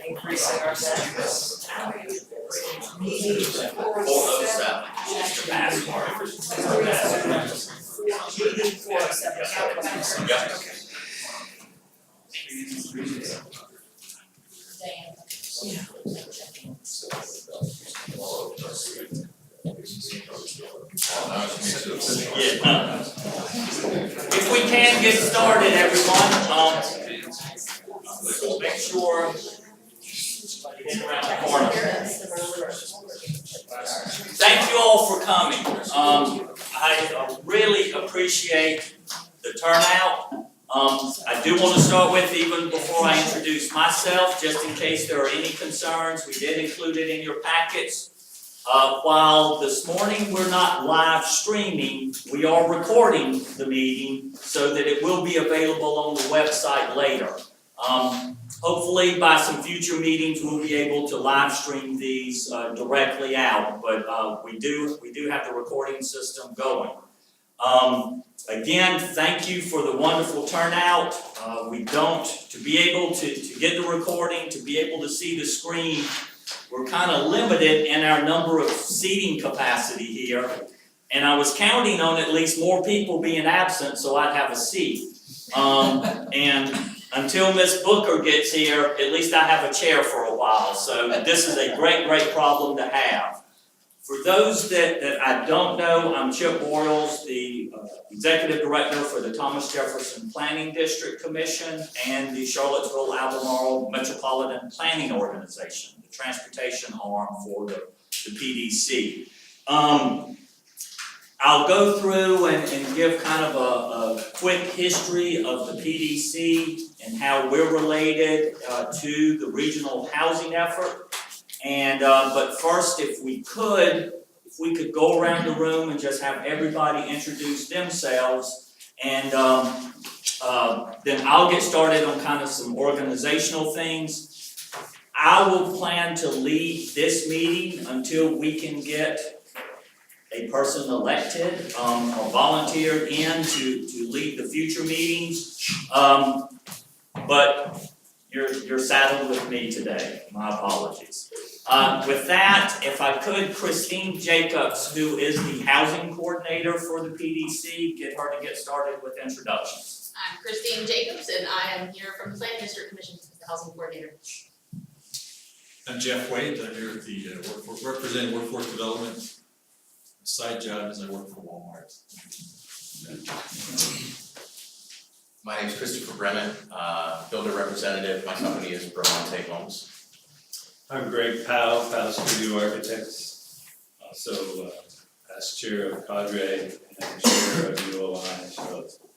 Increasing our taxes. If we can get started, everyone, make sure you get around the corner. Thank you all for coming. I really appreciate the turnout. I do want to start with, even before I introduce myself, just in case there are any concerns, we did include it in your packets. While this morning we're not live streaming, we are recording the meeting so that it will be available on the website later. Hopefully by some future meetings we'll be able to live stream these directly out, but we do have the recording system going. Again, thank you for the wonderful turnout. To be able to get the recording, to be able to see the screen, we're kind of limited in our number of seating capacity here. And I was counting on at least more people being absent so I'd have a seat. And until Miss Booker gets here, at least I have a chair for a while. So this is a great, great problem to have. For those that I don't know, I'm Chip Boyles, the Executive Director for the Thomas Jefferson Planning District Commission and the Charlottesville-Albemarle Metropolitan Planning Organization, the transportation arm for the PDC. I'll go through and give kind of a quick history of the PDC and how we're related to the regional housing effort. And but first, if we could go around the room and just have everybody introduce themselves, and then I'll get started on kind of some organizational things. I will plan to lead this meeting until we can get a person elected or volunteered in to lead the future meetings. But you're saddled with me today. My apologies. With that, if I could, Christine Jacobs, who is the housing coordinator for the PDC, get her to get started with introductions. I'm Christine Jacobs, and I am here from the Planning District Commission as the housing coordinator. I'm Jeff Wade. I'm here at the representing workforce development. Side job is I work for Walmart. My name is Christopher Brennan, builder representative. My company is Bramante Homes. I'm Greg Powell, Powell Studio Architects, also past chair of Cadre and chair of UOI in Charlottesville.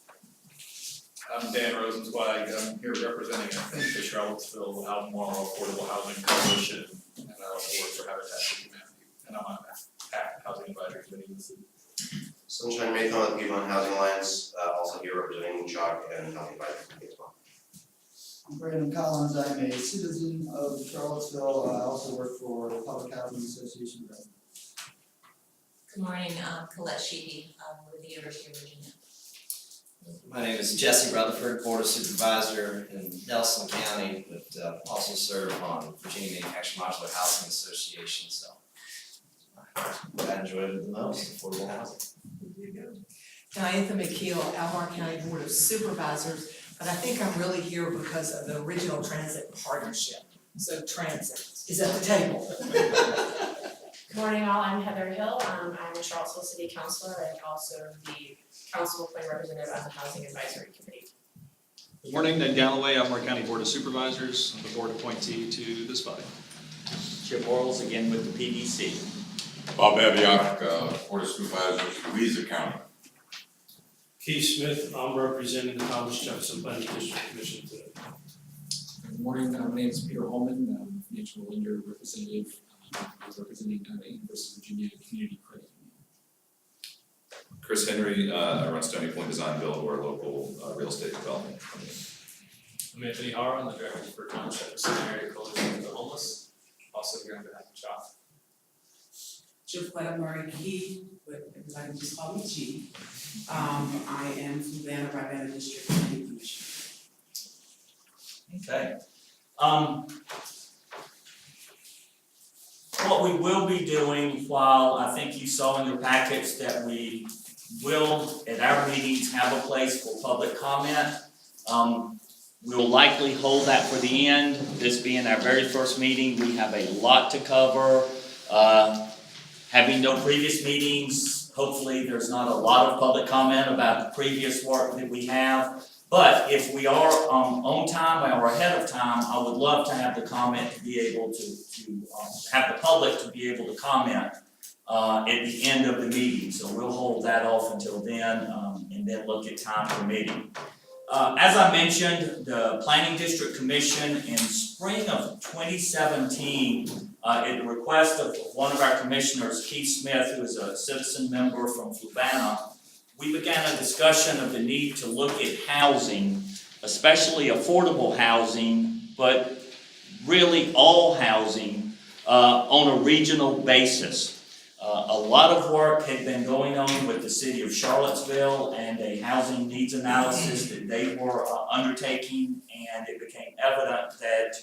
I'm Dan Rosenzweig. I'm here representing the Charlottesville Albemarle Affordable Housing Coalition, and I also work for Habitat for Humanity, and I'm on PAC, Housing Advisory Committee in the city. Sunshine Maython with the Piedmont Housing Alliance, also here representing Chalk and Housing Advisory Committee as well. I'm Brandon Collins. I'm a citizen of Charlottesville. I also work for the Public Housing Association. Good morning, Colette Sheehy, with the University of Virginia. My name is Jesse Rutherford, Board of Supervisor in Nelson County, but also serve on Virginia Manufactured Modular Housing Association, so what I enjoy it the most, affordable housing. Diantha McKeel, Albemarle County Board of Supervisors, but I think I'm really here because of the original transit partnership. So transit is at the table. Good morning all, I'm Heather Hill. I'm a Charlottesville City Councilor and also the Council Plan Representative on the Housing Advisory Committee. Good morning, Ned Galloway, Albemarle County Board of Supervisors, I'm the board appointee to this body. Chip Orles again with the PDC. Bob Abiak, Board of Supervisors, Louisa County. Keith Smith, I'm representing the Thomas Jefferson Planning District Commission today. Good morning, my name is Peter Holman, I'm financial lender representative, representing University of Virginia Community Credit Union. Chris Henry, I run Stony Point Design Build, we're a local real estate development company. I'm Anthony Hara, I'm the director for Thomas Jefferson Area Coalition for the Homeless, also here on behalf of CHOP. Jacquetta Murray Key, but everybody can just call me G. I am from Banner by Banner District Planning Commission. Okay. What we will be doing, while I think you saw in your packets that we will, at our meetings, have a place for public comment. We'll likely hold that for the end, this being our very first meeting, we have a lot to cover. Having no previous meetings, hopefully there's not a lot of public comment about the previous work that we have. But if we are on time or ahead of time, I would love to have the comment to be able to have the public to be able to comment at the end of the meeting. So we'll hold that off until then and then look at time permitting. As I mentioned, the Planning District Commission in spring of 2017, at the request of one of our commissioners, Keith Smith, who is a citizen member from Fluvanna, we began a discussion of the need to look at housing, especially affordable housing, but really all housing on a regional basis. A lot of work had been going on with the city of Charlottesville and a housing needs analysis that they were undertaking, and it became evident that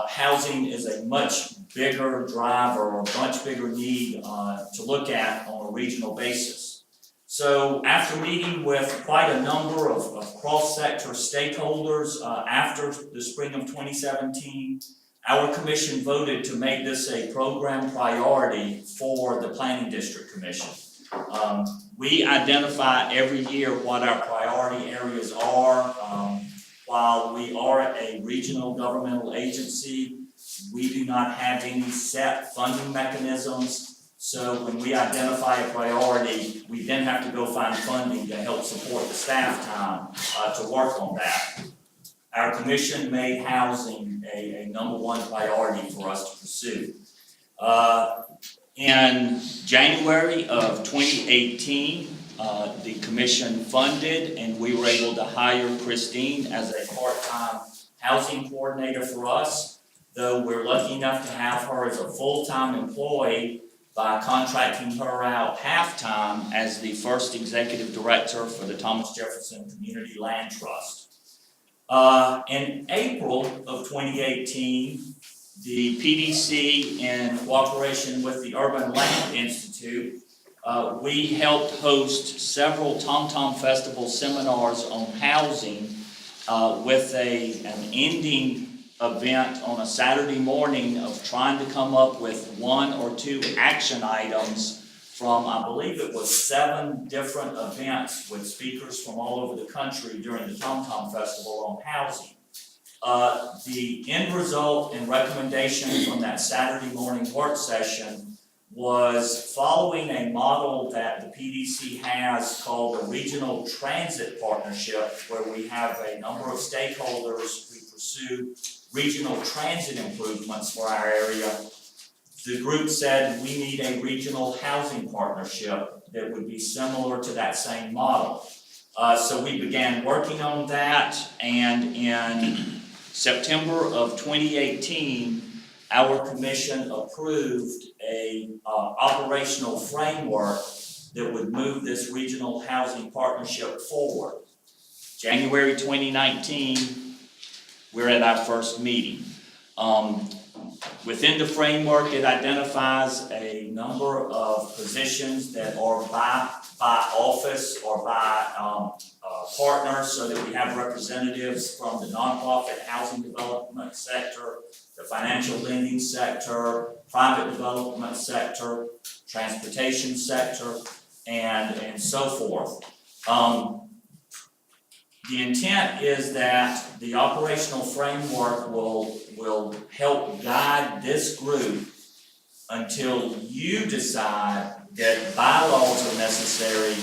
housing is a much bigger driver or a much bigger need to look at on a regional basis. So after meeting with quite a number of cross-sector stakeholders after the spring of 2017, our commission voted to make this a program priority for the Planning District Commission. We identify every year what our priority areas are. While we are a regional governmental agency, we do not have any set funding mechanisms. So when we identify a priority, we then have to go find funding to help support the staff time to work on that. Our commission made housing a number one priority for us to pursue. In January of 2018, the commission funded and we were able to hire Christine as a part-time housing coordinator for us, though we're lucky enough to have her as a full-time employee by contracting her out half-time as the first executive director for the Thomas Jefferson Community Land Trust. In April of 2018, the PDC, in cooperation with the Urban Land Institute, we helped host several Tom Tom Festival seminars on housing with an ending event on a Saturday morning of trying to come up with one or two action items from, I believe it was 7 different events with speakers from all over the country during the Tom Tom Festival on housing. The end result and recommendation from that Saturday morning work session was following a model that the PDC has called a regional transit partnership, where we have a number of stakeholders who pursue regional transit improvements for our area. The group said we need a regional housing partnership that would be similar to that same model. So we began working on that, and in September of 2018, our commission approved a operational framework that would move this regional housing partnership forward. January 2019, we're at our first meeting. Within the framework, it identifies a number of positions that are by office or by partners, so that we have representatives from the nonprofit housing development sector, the financial lending sector, private development sector, transportation sector, and so forth. the intent is that the operational framework will help guide this group until you decide that bylaws are necessary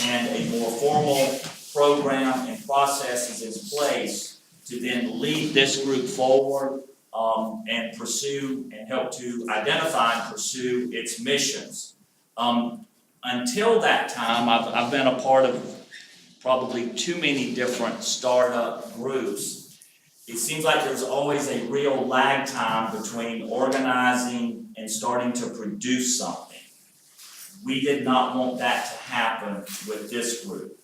and a more formal program and process is in place to then lead this group forward and pursue and help to identify and pursue its missions. Until that time, I've been a part of probably too many different startup groups. It seems like there's always a real lag time between organizing and starting to produce something. We did not want that to happen with this group.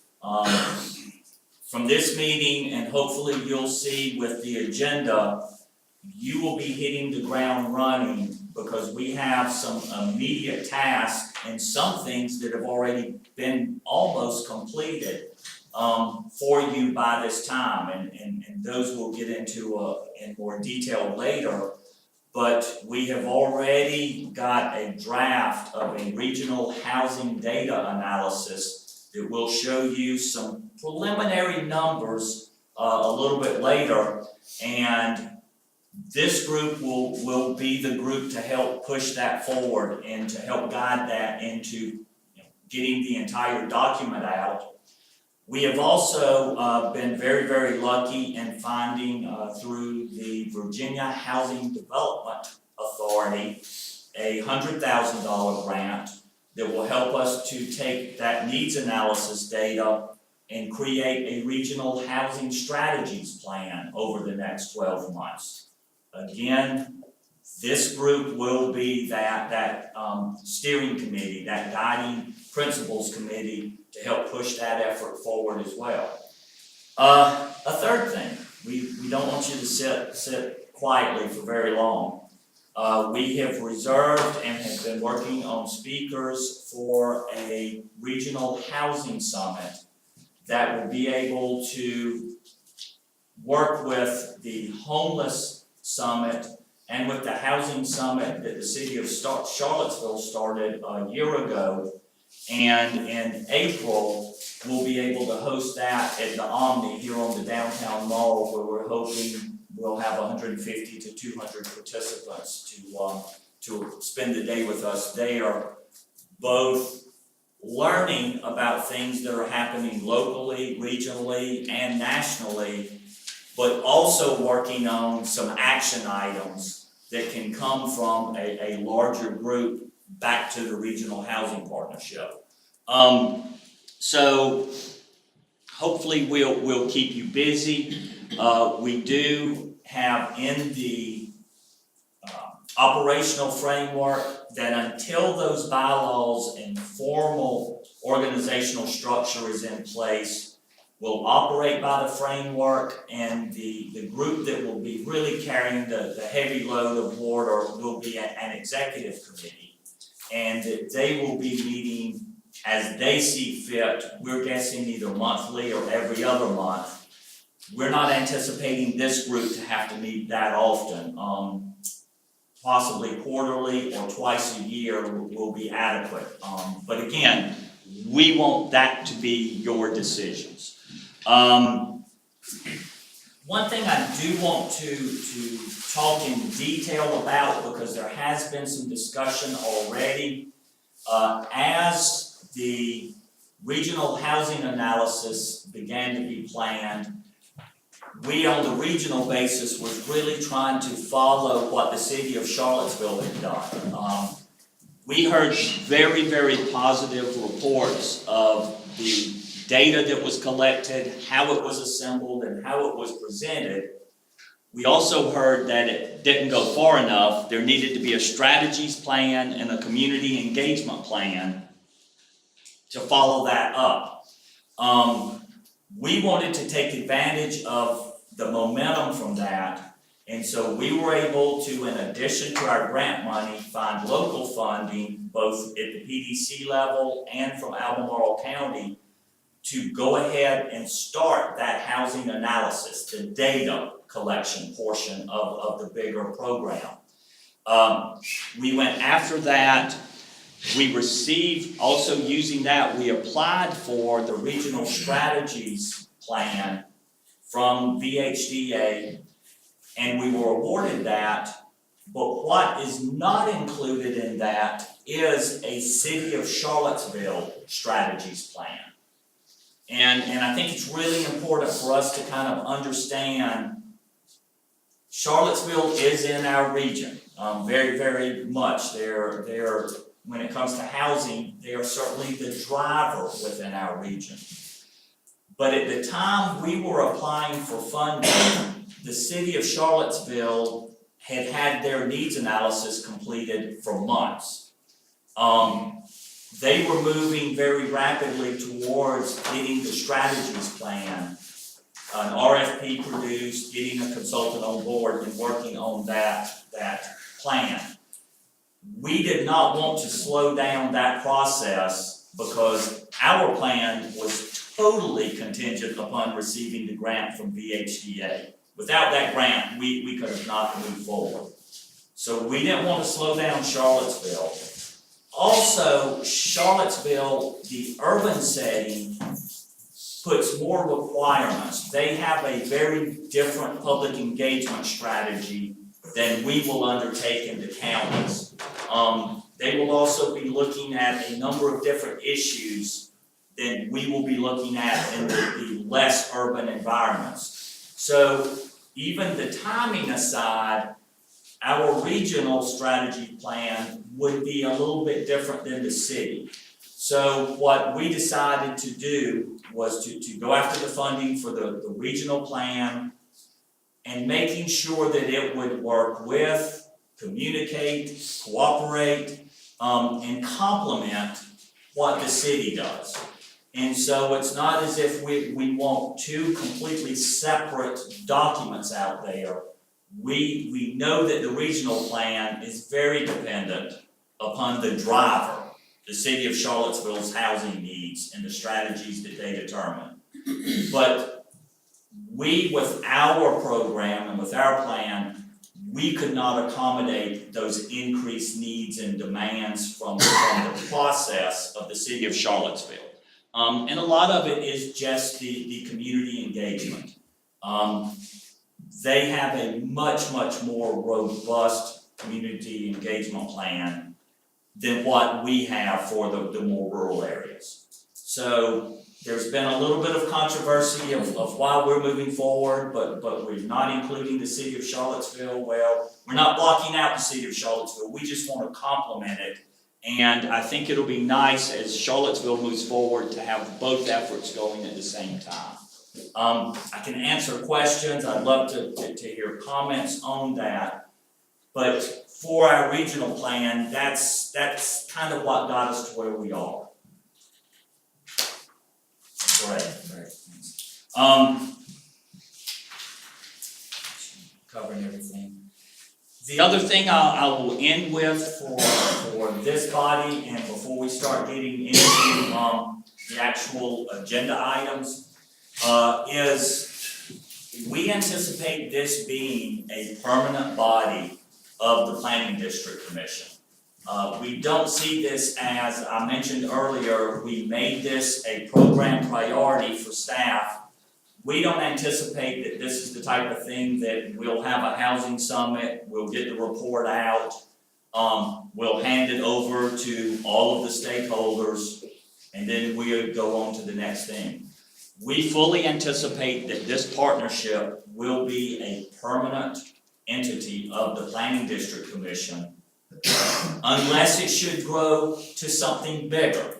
From this meeting, and hopefully you'll see with the agenda, you will be hitting the ground running because we have some immediate tasks and some things that have already been almost completed for you by this time, and those we'll get into in more detail later. But we have already got a draft of a regional housing data analysis that will show you some preliminary numbers a little bit later, and this group will be the group to help push that forward and to help guide that into getting the entire document out. We have also been very, very lucky in finding through the Virginia Housing Development Authority a $100,000 grant that will help us to take that needs analysis data and create a regional housing strategies plan over the next 12 months. Again, this group will be that steering committee, that guiding principles committee to help push that effort forward as well. A third thing, we don't want you to sit quietly for very long. We have reserved and have been working on speakers for a regional housing summit that will be able to work with the homeless summit and with the housing summit that the city of Charlottesville started a year ago. And in April, we'll be able to host that at the Omni here on the downtown mall, where we're hoping we'll have 150 to 200 participants to spend the day with us there, both learning about things that are happening locally, regionally, and nationally, but also working on some action items that can come from a larger group back to the Regional Housing Partnership. So hopefully we'll keep you busy. We do have in the operational framework that until those bylaws and formal organizational structure is in place, we'll operate by the framework, and the group that will be really carrying the heavy load of water will be an executive committee. And they will be meeting as they see fit. We're guessing either monthly or every other month. We're not anticipating this group to have to meet that often. Possibly quarterly or twice a year will be adequate. But again, we want that to be your decisions. One thing I do want to talk in detail about, because there has been some discussion already, as the regional housing analysis began to be planned, we on the regional basis was really trying to follow what the city of Charlottesville had done. We heard very, very positive reports of the data that was collected, how it was assembled, and how it was presented. We also heard that it didn't go far enough. There needed to be a strategies plan and a community engagement plan to follow that up. We wanted to take advantage of the momentum from that, and so we were able to, in addition to our grant money, find local funding, both at the PDC level and from Albemarle County, to go ahead and start that housing analysis, the data collection portion of the bigger program. We went after that. We received, also using that, we applied for the regional strategies plan from VHDA, and we were awarded that. But what is not included in that is a City of Charlottesville strategies plan. And I think it's really important for us to kind of understand Charlottesville is in our region, very, very much. They're, when it comes to housing, they are certainly the driver within our region. But at the time we were applying for funding, the City of Charlottesville had their needs analysis completed for months. They were moving very rapidly towards getting the strategies plan, an RFP produced, getting a consultant on board and working on that plan. We did not want to slow down that process because our plan was totally contingent upon receiving the grant from VHDA. Without that grant, we could have not moved forward. So we didn't want to slow down Charlottesville. Also, Charlottesville, the urban setting, puts more requirements. They have a very different public engagement strategy than we will undertake in the counties. They will also be looking at a number of different issues than we will be looking at in the less urban environments. So even the timing aside, our regional strategy plan would be a little bit different than the city. So what we decided to do was to go after the funding for the regional plan and making sure that it would work with, communicate, cooperate, and complement what the city does. And so it's not as if we want two completely separate documents out there. We know that the regional plan is very dependent upon the driver, the City of Charlottesville's housing needs and the strategies that they determine. But we, with our program and with our plan, we could not accommodate those increased needs and demands from the process of the City of Charlottesville. And a lot of it is just the community engagement. They have a much more robust community engagement plan than what we have for the more rural areas. So there's been a little bit of controversy of why we're moving forward, but we're not including the City of Charlottesville. Well, we're not blocking out the City of Charlottesville, we just want to complement it. And I think it'll be nice as Charlottesville moves forward to have both efforts going at the same time. I can answer questions, I'd love to hear comments on that. But for our regional plan, that's kind of what got us to where we are. Great. Covering everything. The other thing I will end with for this body and before we start getting into the actual agenda items is we anticipate this being a permanent body of the Planning District Commission. We don't see this as, I mentioned earlier, we made this a program priority for staff. We don't anticipate that this is the type of thing that we'll have a housing summit, we'll get the report out, we'll hand it over to all of the stakeholders, and then we'll go on to the next thing. We fully anticipate that this partnership will be a permanent entity of the Planning District Commission, unless it should grow to something bigger.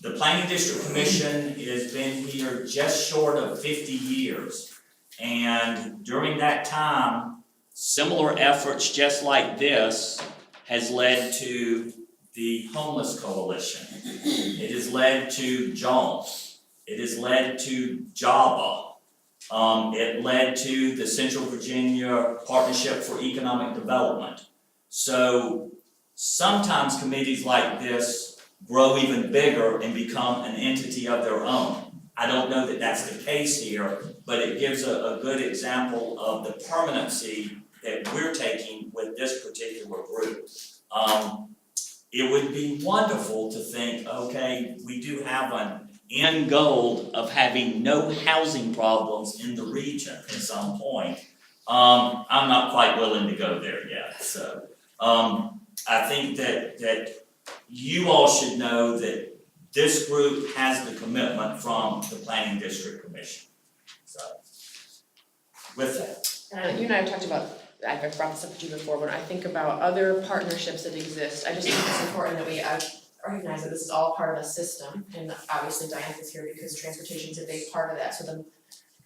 The Planning District Commission has been here just short of 50 years. And during that time, similar efforts just like this has led to the Homeless Coalition. It has led to JONS. It has led to JABA. It led to the Central Virginia Partnership for Economic Development. So sometimes committees like this grow even bigger and become an entity of their own. I don't know that that's the case here, but it gives a good example of the permanency that we're taking with this particular group. It would be wonderful to think, okay, we do have end goal of having no housing problems in the region at some point, I'm not quite willing to go there yet, so. I think that you all should know that this group has the commitment from the Planning District Commission, so. With that. You and I have talked about, I've brought this up with you before, when I think about other partnerships that exist, I just think it's important that we recognize that this is all part of a system, and obviously Diane is here because transportation is a big part of that, so the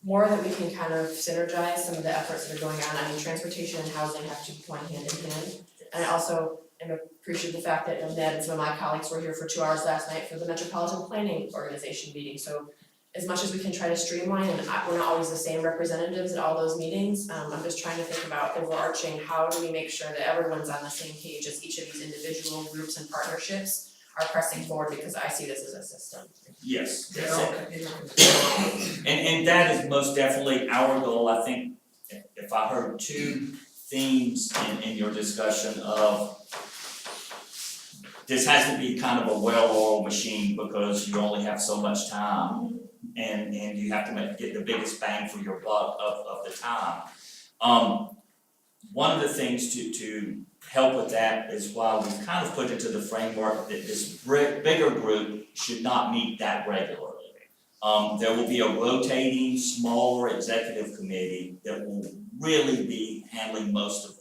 more that we can kind of synergize some of the efforts that are going on, I mean, transportation and housing have to go hand in hand. And I also am appreciative of the fact that Ned and some of my colleagues were here for 2 hours last night for the Metropolitan Planning Organization meeting, so as much as we can try to streamline, and we're not always the same representatives at all those meetings, I'm just trying to think about overarching, how do we make sure that everyone's on the same page as each of these individual groups and partnerships are pressing forward, because I see this as a system. Yes, that's it. And that is most definitely our goal. I think if I heard two themes in your discussion of this has to be kind of a well-oiled machine because you only have so much time and you have to get the biggest bang for your buck of the time. One of the things to help with that is why we've kind of put into the framework that this bigger group should not meet that regularly. There will be a rotating, smaller executive committee that will really be handling most of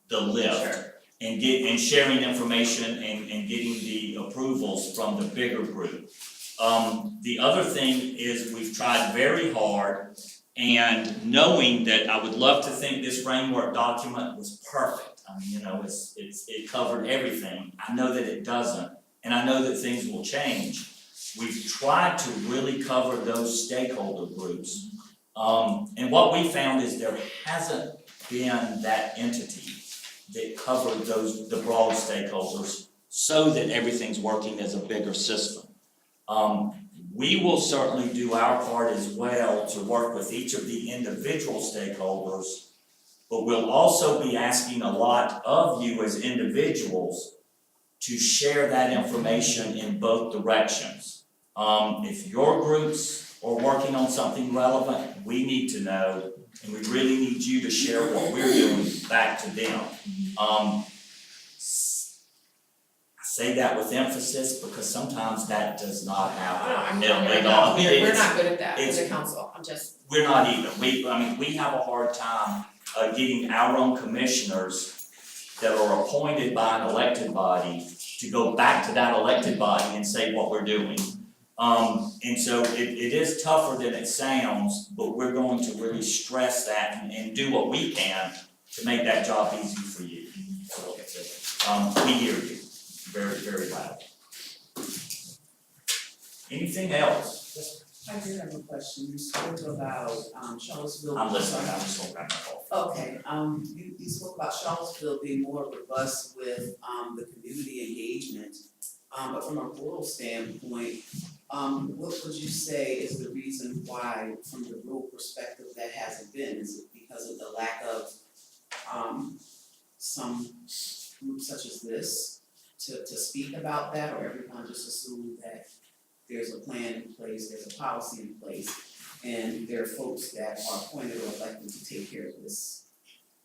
the lift and sharing information and getting the approvals from the bigger group. The other thing is we've tried very hard, and knowing that I would love to think this framework document was perfect. I mean, it covered everything. I know that it doesn't, and I know that things will change. We've tried to really cover those stakeholder groups. And what we found is there hasn't been that entity that covered the broad stakeholders so that everything's working as a bigger system. We will certainly do our part as well to work with each of the individual stakeholders, but we'll also be asking a lot of you as individuals to share that information in both directions. If your groups are working on something relevant, we need to know, and we really need you to share what we're doing back to them. I say that with emphasis because sometimes that does not happen. We're not good at that as a council, We're not either. We have a hard time getting our own commissioners that are appointed by an elected body to go back to that elected body and say what we're doing. And so it is tougher than it sounds, but we're going to really stress that and do what we can to make that job easy for you. We hear you very, very loud. Anything else? I do have a question. You spoke about Charlottesville. I'm listening, I'm just going back and forth. Okay, you spoke about Charlottesville being more robust with the community engagement. But from a rural standpoint, what would you say is the reason why, from the rural perspective, that hasn't been? Is it because of the lack of some groups such as this to speak about that, or everyone just assume that there's a plan in place, there's a policy in place, and there are folks that are appointed or elected to take care of this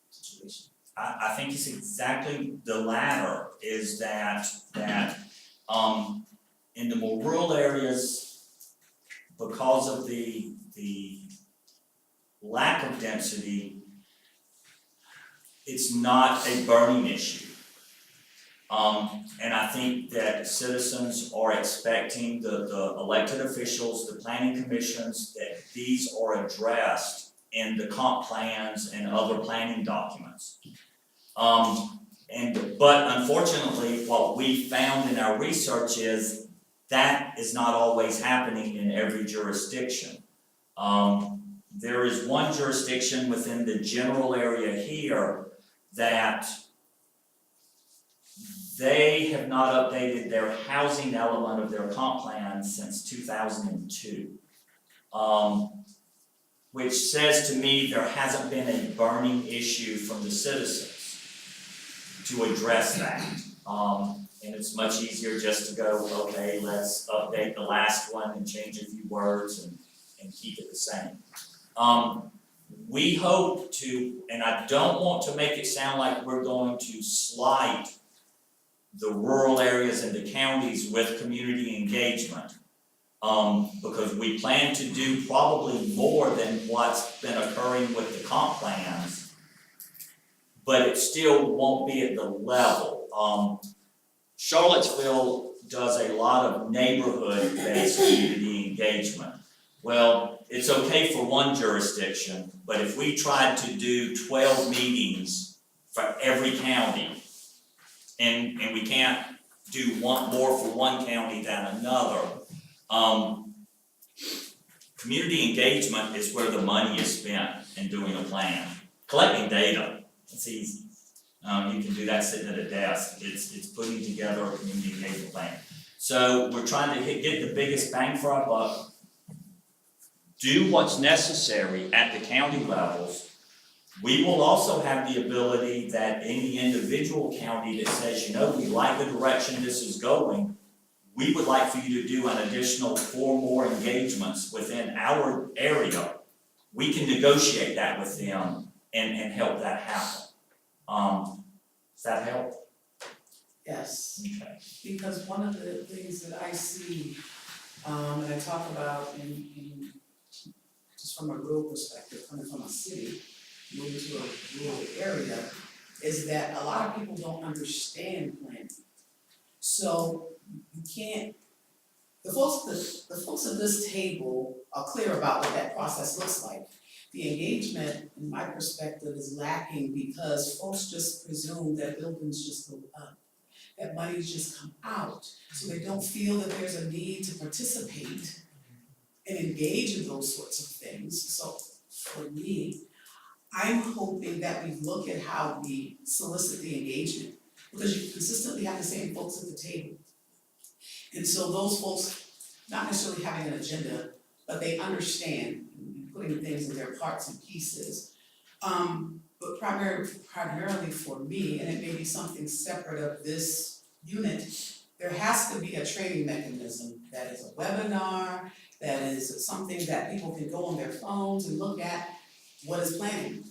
situation? I think it's exactly the latter, is that in the more rural areas, because of the lack of density, it's not a burning issue. And I think that citizens are expecting the elected officials, the planning commissions, that these are addressed in the comp plans and other planning documents. But unfortunately, what we found in our research is that is not always happening in every jurisdiction. There is one jurisdiction within the general area here that they have not updated their housing element of their comp plan since 2002. Which says to me there hasn't been a burning issue from the citizens to address that. And it's much easier just to go, okay, let's update the last one and change a few words and keep it the same. We hope to, and I don't want to make it sound like we're going to slight the rural areas and the counties with community engagement. Because we plan to do probably more than what's been occurring with the comp plans, but it still won't be at the level. Charlottesville does a lot of neighborhood-based community engagement. Well, it's okay for one jurisdiction, but if we tried to do 12 meetings for every county, and we can't do one more for one county than another, community engagement is where the money is spent in doing a plan. Collecting data, it's easy. You can do that sitting at a desk. It's putting together a community engagement plan. So we're trying to get the biggest bang for our buck, do what's necessary at the county levels. We will also have the ability that any individual county that says, you know, we like the direction this is going, we would like for you to do an additional 4 more engagements within our area. We can negotiate that with them and help that happen. Does that help? Yes, Okay. because one of the things that I see, and I talk about in just from a rural perspective, coming from a city, moving to a rural area, is that a lot of people don't understand planning. So you can't, the folks at this table are clear about what that process looks like. The engagement, in my perspective, is lacking because folks just presume that buildings just go up, that monies just come out, so they don't feel that there's a need to participate and engage in those sorts of things. So for me, I'm hoping that we look at how we solicit the engagement, because you consistently have the same folks at the table. And so those folks, not necessarily having an agenda, but they understand putting things in their parts and pieces. But primarily for me, and it may be something separate of this unit, there has to be a training mechanism that is a webinar, that is something that people can go on their phones and look at what is planning.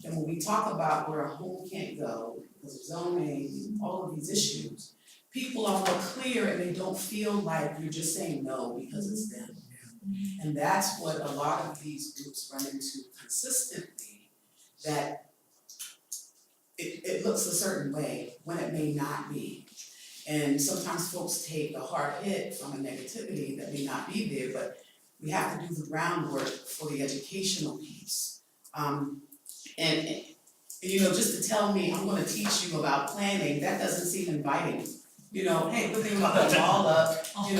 And when we talk about where a home can't go because of zoning and all of these issues, people are more clear and they don't feel like you're just saying no because it's them. And that's what a lot of these groups run into consistently, that it looks a certain way when it may not be. And sometimes folks take a hard hit from a negativity that may not be there, but we have to do the groundwork for the educational piece. And you know, just to tell me I'm gonna teach you about planning, that doesn't seem inviting. You know, hey, we're thinking about putting all up, we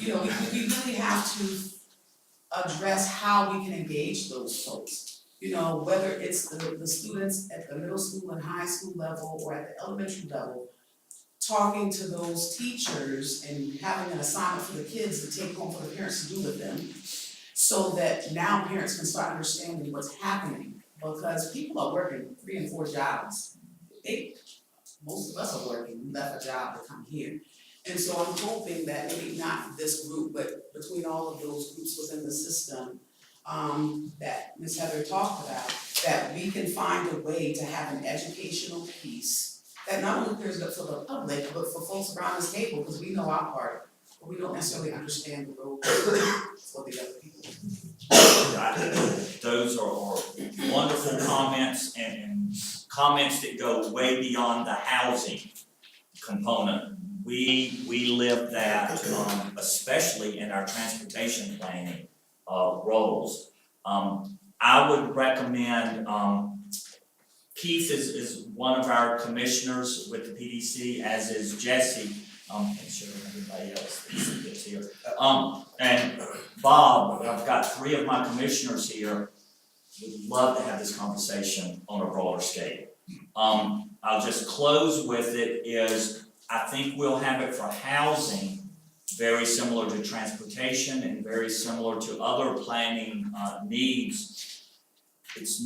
really have to address how we can engage those folks. You know, whether it's the students at the middle school and high school level or at the elementary level, talking to those teachers and having an assignment for the kids to take home for the parents to do with them, so that now parents can start understanding what's happening. Because people are working 3 and 4 jobs. Most of us are working, we left a job to come here. And so I'm hoping that maybe not this group, but between all of those groups within the system, that Ms. Heather talked about, that we can find a way to have an educational piece that not only clears it up for the public, but for folks around this table, because we know our part, but we don't necessarily understand the role for the other people. Those are wonderful comments and comments that go way beyond the housing component. We live that, especially in our transportation planning roles. I would recommend, Keith is one of our commissioners with the PDC, as is Jesse, and sure everybody else that's here. And Bob, I've got 3 of my commissioners here, would love to have this conversation on a broader scale. I'll just close with it is, I think we'll have it for housing, very similar to transportation and very similar to other planning needs. It's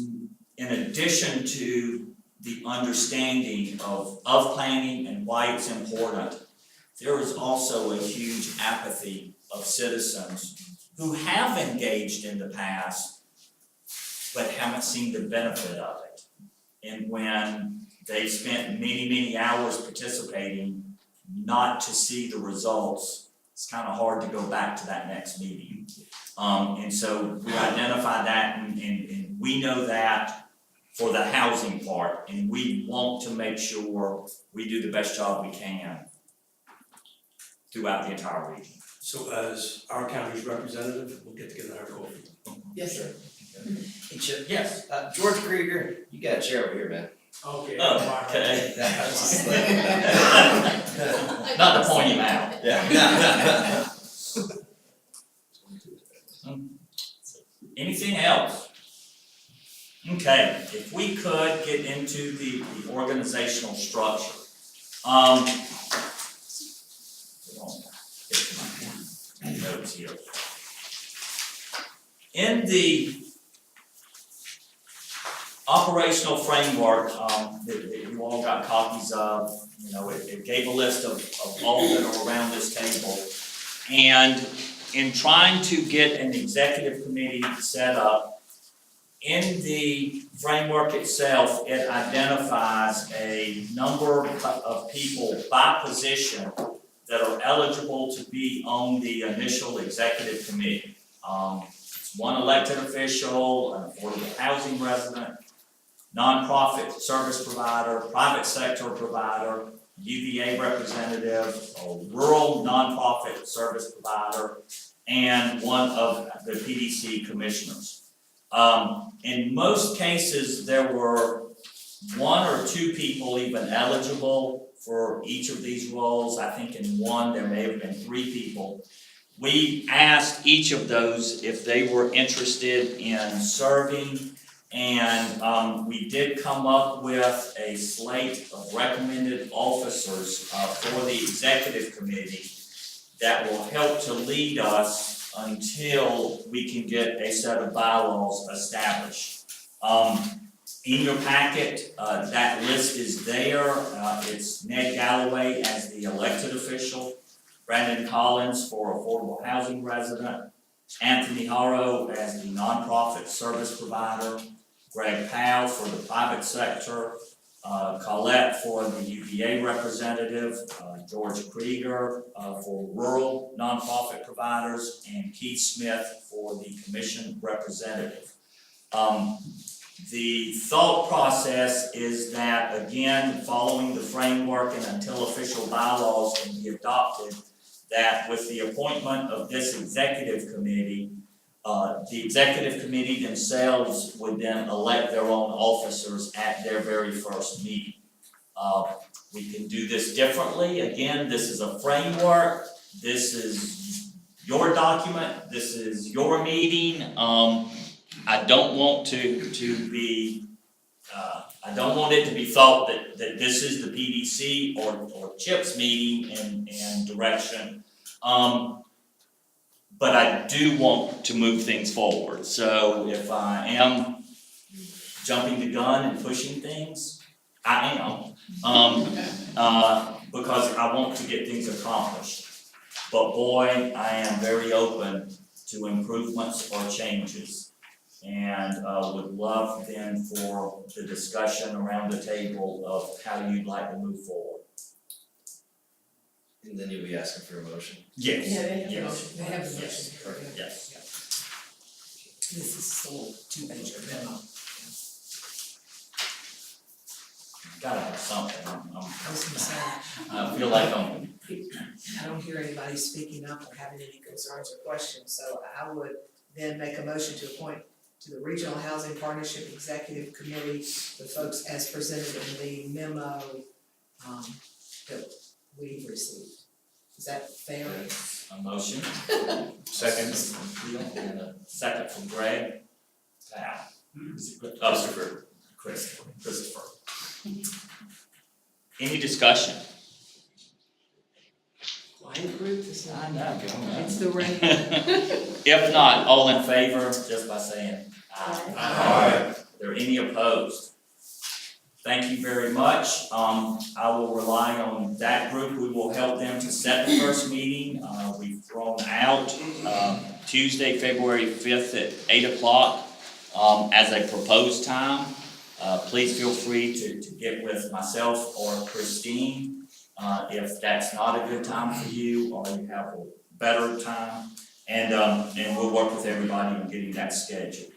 in addition to the understanding of planning and why it's important, there is also a huge apathy of citizens who have engaged in the past, but haven't seen the benefit of it. And when they've spent many, many hours participating, not to see the results, it's kind of hard to go back to that next meeting. And so we identify that and we know that for the housing part, and we want to make sure we do the best job we can throughout the entire region. So as our county's representative, we'll get together and have coffee. Yes, sir. Hey Chip, Yes. George Krieger, you got a chair over here, man. Okay. Oh, okay. I was just like- Not to point him out. Yeah. Anything else? Okay, if we could get into the organizational structure. Hold on, get to my notes here. In the operational framework, that you all got copies of, you know, it gave a list of all that are around this table. And in trying to get an executive committee set up, in the framework itself, it identifies a number of people by position that are eligible to be on the initial executive committee. It's one elected official, an affordable housing resident, nonprofit service provider, private sector provider, UVA representative, a rural nonprofit service provider, and one of the PDC commissioners. In most cases, there were one or two people even eligible for each of these roles. I think in one, there may have been 3 people. We asked each of those if they were interested in serving, and we did come up with a slate of recommended officers for the executive committee that will help to lead us until we can get a set of bylaws established. In your packet, that list is there. It's Ned Galloway as the elected official, Brandon Collins for affordable housing resident, Anthony Harrow as the nonprofit service provider, Greg Powell for the private sector, Colette for the UVA representative, George Krieger for rural nonprofit providers, and Keith Smith for the commission representative. The thought process is that, again, following the framework and until official bylaws can be adopted, that with the appointment of this executive committee, the executive committee themselves would then elect their own officers at their very first meeting. We can do this differently. Again, this is a framework. This is your document. This is your meeting. I don't want to be, I don't want it to be thought that this is the PDC or CHIP's meeting and direction. But I do want to move things forward. So if I am jumping the gun and pushing things, I am. Because I want to get things accomplished. But boy, I am very open to improvements or changes. And would love then for the discussion around the table of how you'd like to move forward. And then you'll be asking for a motion. Yes, Yeah, they have a yes. motion. They have a motion. Yes. This is still 2-page memo. Gotta have something. I was gonna say, I feel like I'm, I don't hear anybody speaking up or having any concerns or questions, so I would then make a motion to appoint to the Regional Housing Partnership Executive Committee, the folks as presented in the memo, that we received. Is that fair? a motion. Second. And a second from Greg. Now, Christopher. Any discussion? Quiet group, this is. I know, It's the rain. If not, all in favor, just by saying aye. Aye. Are there any opposed? thank you very much. I will rely on that group. We will help them to set the first meeting. We've thrown out, Tuesday, February 5th at 8 o'clock, as a proposed time. Please feel free to get with myself or Christine, if that's not a good time for you, or you have a better time. And we'll work with everybody on getting that scheduled.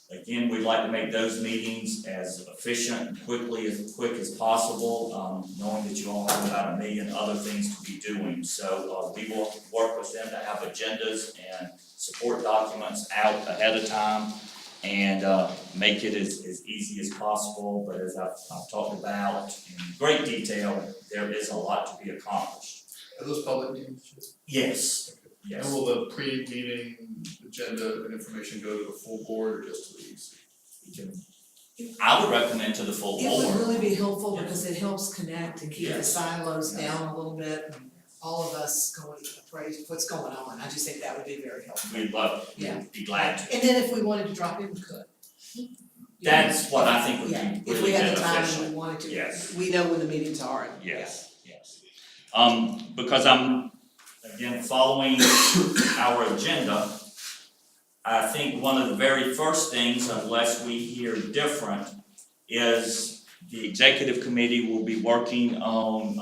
Again, we'd like to make those meetings as efficient and quick as possible, knowing that you all have about 1 million other things to be doing. So, we will work with them to have agendas and support documents out ahead of time and, make it as easy as possible. But as I've talked about in great detail, there is a lot to be accomplished. Are those public meetings? Yes, yes. And will the pre-meeting agenda and information go to the full board or just to the EC? I would recommend to the full It board. would really be helpful because it helps connect and keep the silos down a little bit, and all of us going appraise what's going on. I just think that would be very helpful. We'd love, Yeah. we'd be glad to. And then if we wanted to drop in, we could. That's what I think would Yeah, be if we really had the time beneficial. and we wanted to. Yes. We know when the meetings are and. Yes, yes. Because I'm, again, following our agenda, I think one of the very first things, unless we hear different, is the executive committee will be working on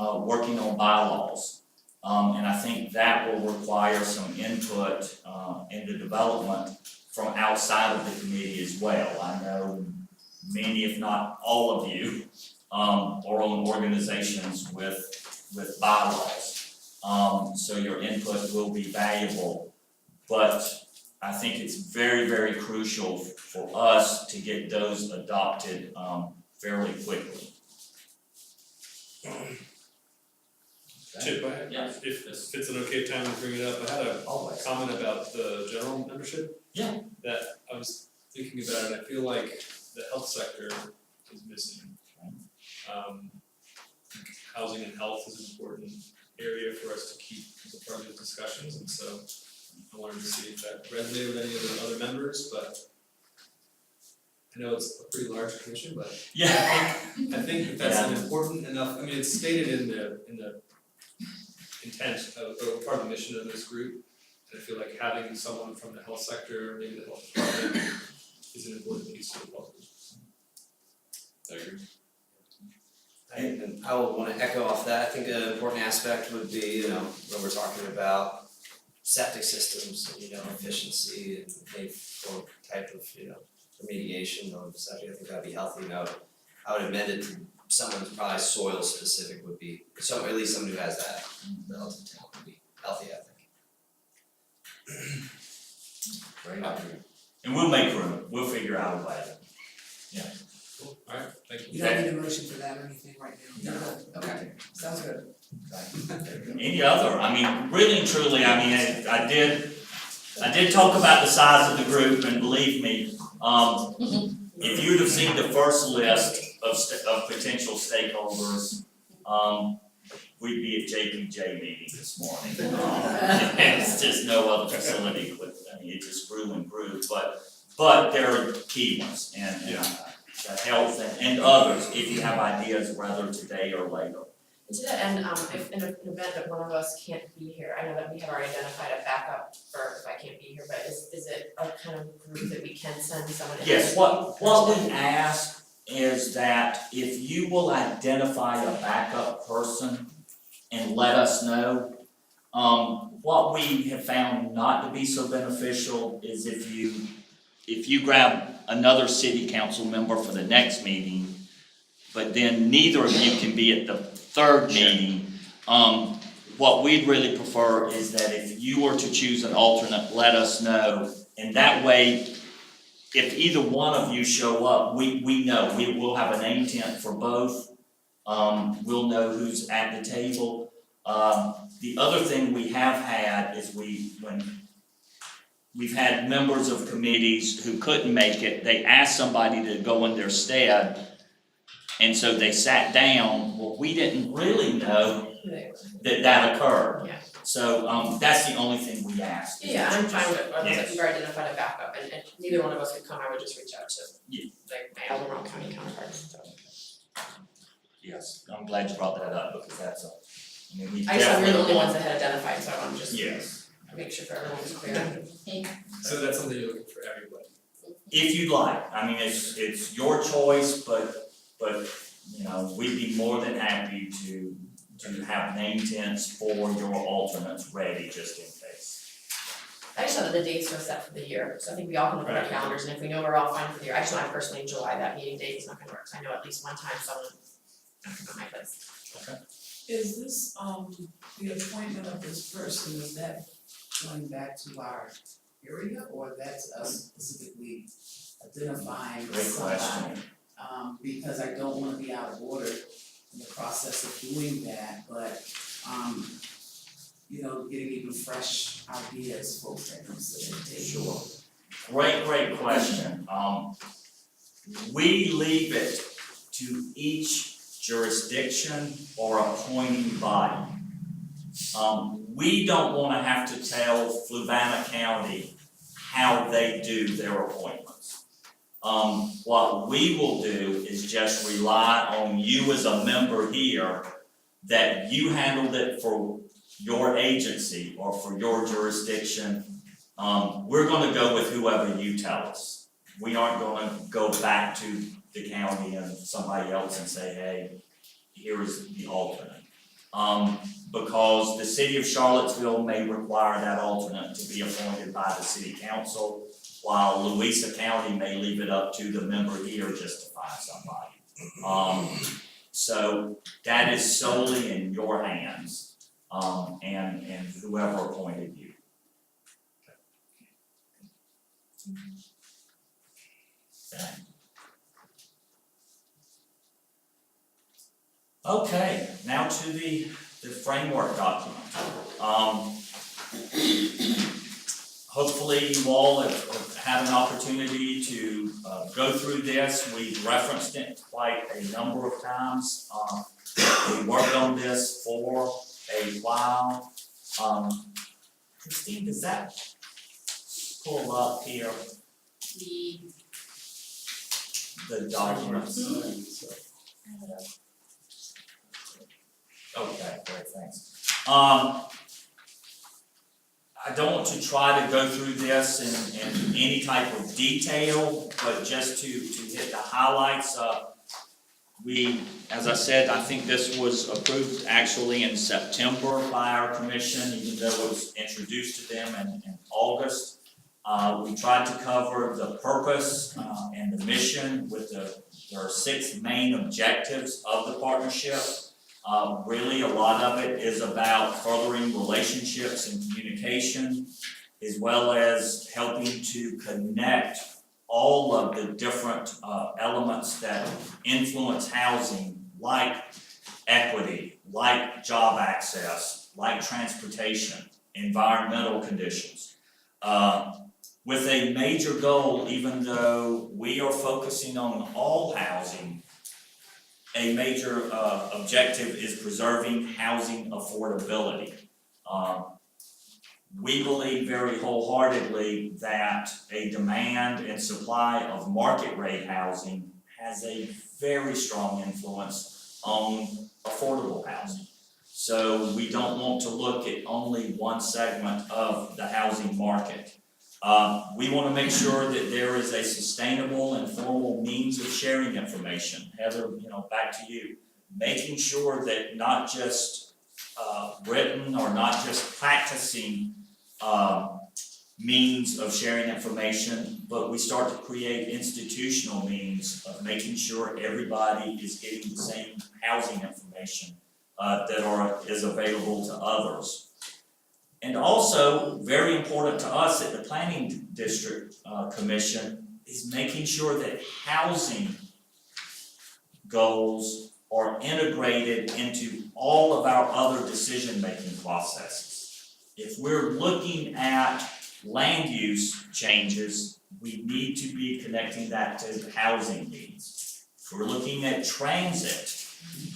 bylaws. And I think that will require some input, into development from outside of the committee as well. I know many, if not all of you, are on organizations with bylaws. So your input will be valuable, but I think it's very, very crucial for us to get those adopted, fairly quickly. Chip, I had, Yes. if it's an okay time to bring it up, I had a comment about the general membership. Yeah. That I was thinking about, and I feel like the health sector is missing. Housing and health is an important area for us to keep as a part of the discussions, and so I wanted to see if that resonated with any of the other members, but I know it's a pretty large commission, but Yeah. I think that that's an important enough, I mean, it's stated in the intent of, or part of the mission of this group. And I feel like having someone from the health sector, maybe the health department, is an important piece of the puzzle. I agree. And I would wanna echo off that, I think an important aspect would be, when we're talking about septic systems, efficiency and any form type of, remediation on septic, I think that'd be healthy, and I would amend it to someone who's probably soil specific would be, at least someone who has that relative talent would be healthy, I think. Great. And we'll make room, we'll figure out a way. Cool, alright, thank you. You don't need a motion for that or anything right now? No. Okay, sounds good. Any other, I mean, really and truly, I mean, I did talk about the size of the group, and believe me, if you'd have seen the first list of potential stakeholders, we'd be at JPJ meeting this morning. It's just no other facility with, I mean, it just grew and grew, but there are key ones, and the health and others, if you have ideas, whether today or later. And to that end, if in an event that one of us can't be here, I know that we have already identified a backup for if I can't be here, but is it a kind of group that we can send someone in? Yes, what we ask is that if you will identify a backup person and let us know. What we have found not to be so beneficial is if you grab another city council member for the next meeting, but then neither of you can be at the third meeting. What we'd really prefer is that if you were to choose an alternate, let us know, and that way, if either one of you show up, we know, we will have a name tent for both. We'll know who's at the table. The other thing we have had is when we've had members of committees who couldn't make it, they asked somebody to go in their stead, and so they sat down. Well, we didn't really know that occurred. Yeah. So, that's the only thing we asked. Yeah, I'm fine with it, Yes. if you've already identified a backup, and neither one of us could come, I would just reach out to Yeah. like my Albemarle County counterparts. Yes, I'm glad you brought that up because that's I mean, we I just thought we were the only definitely ones want- that had identified, so I wanted to just Yes, make sure for everyone was clear. So that's something you're looking for everybody. if you'd like, I mean, it's your choice, but you know, we'd be more than happy to have name tents for your alternates ready just in case. I just thought that the dates were set for the year, so I think we all can look at our Right. calendars, and if we know we're all fine for the year, I just know I personally in July, that meeting date is not gonna work, so I know at least one time someone not gonna come to my place. Is this, the appointment of this person, is that going back to our area, or that's us specifically identifying Great somebody? question. Because I don't wanna be out of order in the process of doing that, but, you know, getting even fresh ideas for implementation. Sure. Great question. We leave it to each jurisdiction or appointing body. We don't wanna have to tell Fluvanna County how they do their appointments. What we will do is just rely on you as a member here, that you handled it for your agency or for your jurisdiction. We're gonna go with whoever you tell us. We aren't gonna go back to the county and somebody else and say, hey, here is the alternate. Because the city of Charlottesville may require that alternate to be appointed by the city council, while Louisa County may leave it up to the member here just to find somebody. So that is solely in your hands, and whoever appointed you. Okay, now to the framework document. Hopefully you all have had an opportunity to go through this. We've referenced it quite a number of times. We worked on this for a while. Christine, does that pull up here, the documents? Okay, great, thanks. I don't want to try to go through this in any type of detail, but just to hit the highlights. As I said, I think this was approved actually in September by our commission, even though it was introduced to them in August. We tried to cover the purpose and the mission with there are 6 main objectives of the partnership. Really, a lot of it is about furthering relationships and communication, as well as helping to connect all of the different elements that influence housing, like equity, like job access, like transportation, environmental conditions. With a major goal, even though we are focusing on all housing, a major objective is preserving housing affordability. We believe very wholeheartedly that a demand and supply of market rate housing has a very strong influence on affordable housing. So we don't want to look at only one segment of the housing market. We want to make sure that there is a sustainable and formal means of sharing information. Heather, back to you. Making sure that not just written or not just practicing means of sharing information, but we start to create institutional means of making sure everybody is getting the same housing information that is available to others. And also, very important to us at the Planning District Commission is making sure that housing goals are integrated into all of our other decision-making processes. If we're looking at land use changes, we need to be connecting that to housing needs. If we're looking at transit,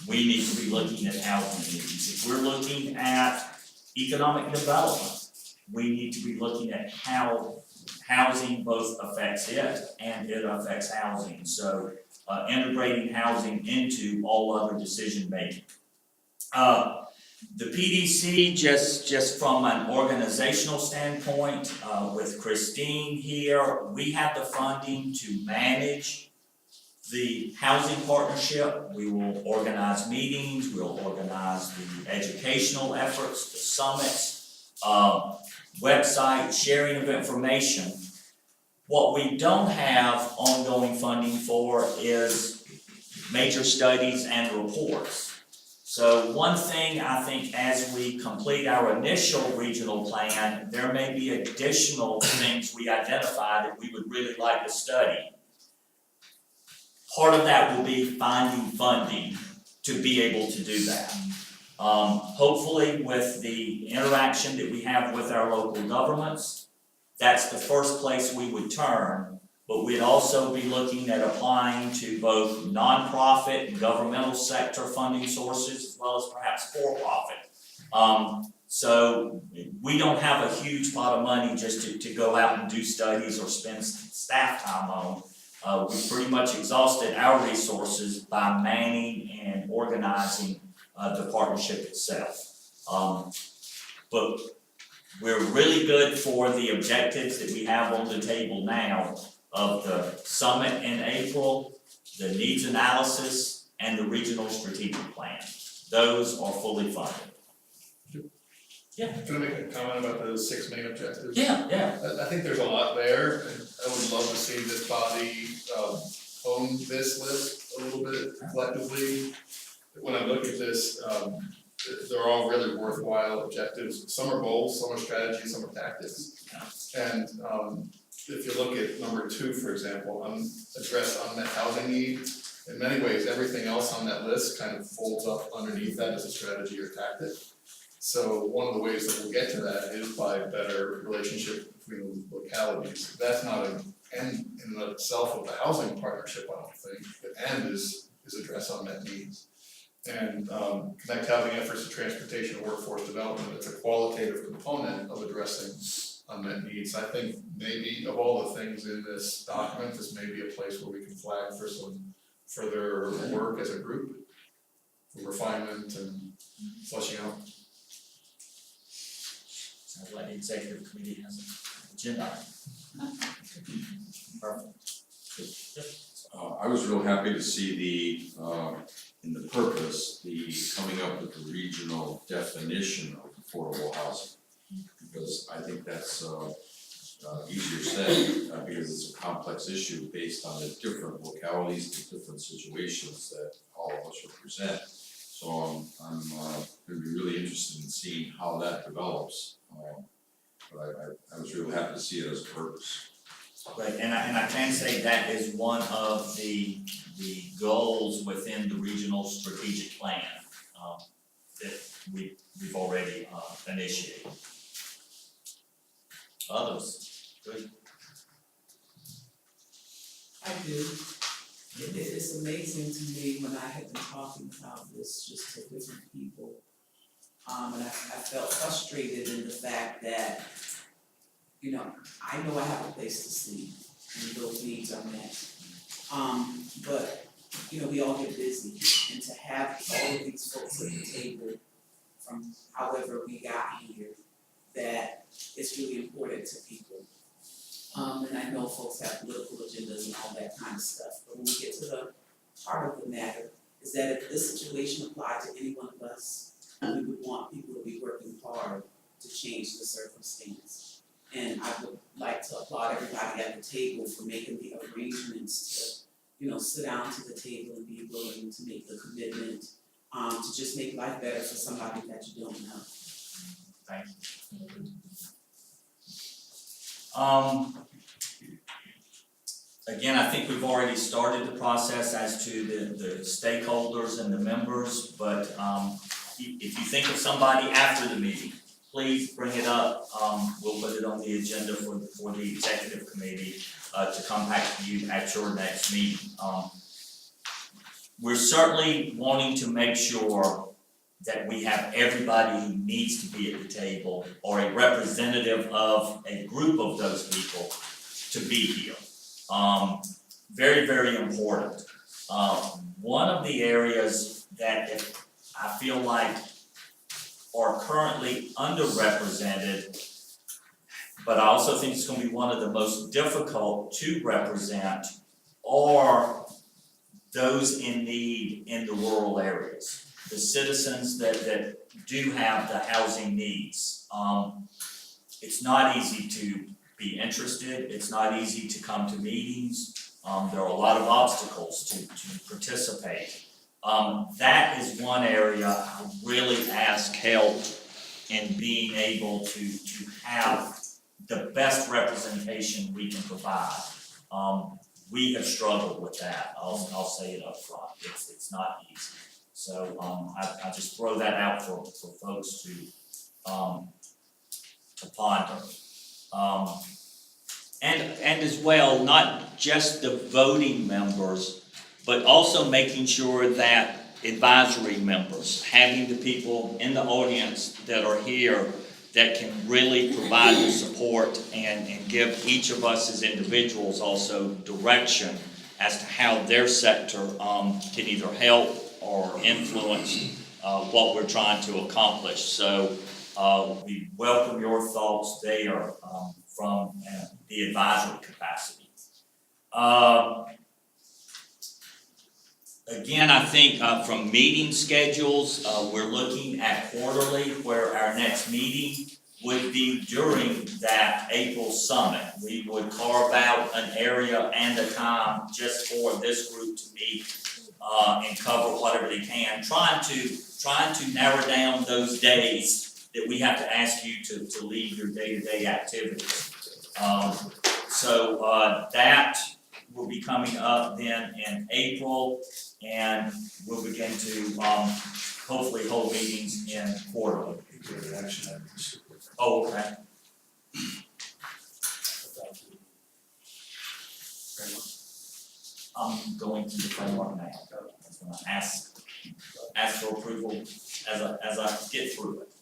we need to be looking at housing needs. If we're looking at economic development, we need to be looking at how housing both affects it and it affects housing. So integrating housing into all other decision making. The PDC, just from an organizational standpoint, with Christine here, we have the funding to manage the housing partnership. We will organize meetings, we'll organize the educational efforts, the summits, website, sharing of information. What we don't have ongoing funding for is major studies and reports. So one thing I think as we complete our initial regional plan, there may be additional things we identify that we would really like to study. Part of that will be finding funding to be able to do that. Hopefully with the interaction that we have with our local governments, that's the first place we would turn, but we'd also be looking at applying to both nonprofit and governmental sector funding sources, as well as perhaps for-profit. So we don't have a huge pot of money just to go out and do studies or spend staff time on. We've pretty much exhausted our resources by manning and organizing the partnership itself. But we're really good for the objectives that we have on the table now of the summit in April, the needs analysis, and the regional strategic plan. Those are fully funded. Yeah. Can I make a comment about those 6 main objectives? Yeah. I think there's a lot there, and I would love to see this body own this list a little bit collectively. When I look at this, they're all really worthwhile objectives. Some are goals, some are strategies, some are tactics. And if you look at number 2, for example, address unmet housing needs. In many ways, everything else on that list kind of folds up underneath that as a strategy or tactic. So one of the ways that we'll get to that is by better relationship between localities. That's not an end in and of itself of the housing partnership, I don't think. The end is address unmet needs. And connect housing efforts to transportation and workforce development, it's a qualitative component of addressing unmet needs. I think maybe of all the things in this document, this may be a place where we can flag for some further work as a group, for refinement and fleshing out. Sounds like the executive committee has an agenda. Perfect. I was real happy to see in the purpose, the coming up with the regional definition of affordable housing. Because I think that's easier said, because it's a complex issue based on the different localities, the different situations that all of us represent. So I'm gonna be really interested in seeing how that develops. But I was really happy to see it as a purpose. Right, and I can say that is one of the goals within the regional strategic plan that we've already initiated. Others, good. I do. It's amazing to me when I have been talking about this just to different people. And I felt frustrated in the fact that, you know I have a place to sleep and those needs are met. But, we all get busy, and to have all of these folks at the table from however we got here, that it's really important to people. And I know folks have political agendas and all that kind of stuff, but when we get to the heart of the matter, is that if this situation applied to any one of us, we would want people to be working hard to change the circumstance. And I would like to applaud everybody at the table for making the arrangements to, sit down to the table and be willing to make the commitment, to just make life better for somebody that you don't know. Thank you. Again, I think we've already started the process as to the stakeholders and the members, but if you think of somebody after the meeting, please bring it up. We'll put it on the agenda for the executive committee to come back to you at your next meeting. We're certainly wanting to make sure that we have everybody who needs to be at the table or a representative of a group of those people to be here. Very, very important. One of the areas that I feel like are currently underrepresented, but I also think it's gonna be one of the most difficult to represent, are those in need in the rural areas. The citizens that do have the housing needs. It's not easy to be interested, it's not easy to come to meetings, there are a lot of obstacles to participate. That is one area I really ask help in being able to have the best representation we can provide. We have struggled with that, I'll say it up front. It's not easy. So, I just throw that out for folks to ponder. And as well, not just the voting members, but also making sure that advisory members, having the people in the audience that are here that can really provide the support and give each of us as individuals also direction as to how their sector can either help or influence what we're trying to accomplish. So we welcome your thoughts there from the advisory capacity. Again, I think from meeting schedules, we're looking at quarterly, where our next meeting would be during that April summit. We would carve out an area and a time just for this group to meet and cover whatever they can, trying to narrow down those days that we have to ask you to leave your day-to-day activities. So that will be coming up then in April, and we'll begin to hopefully hold meetings in quarterly. Oh, okay. I'm going to the framework now. I'm gonna ask for approval as I get through it.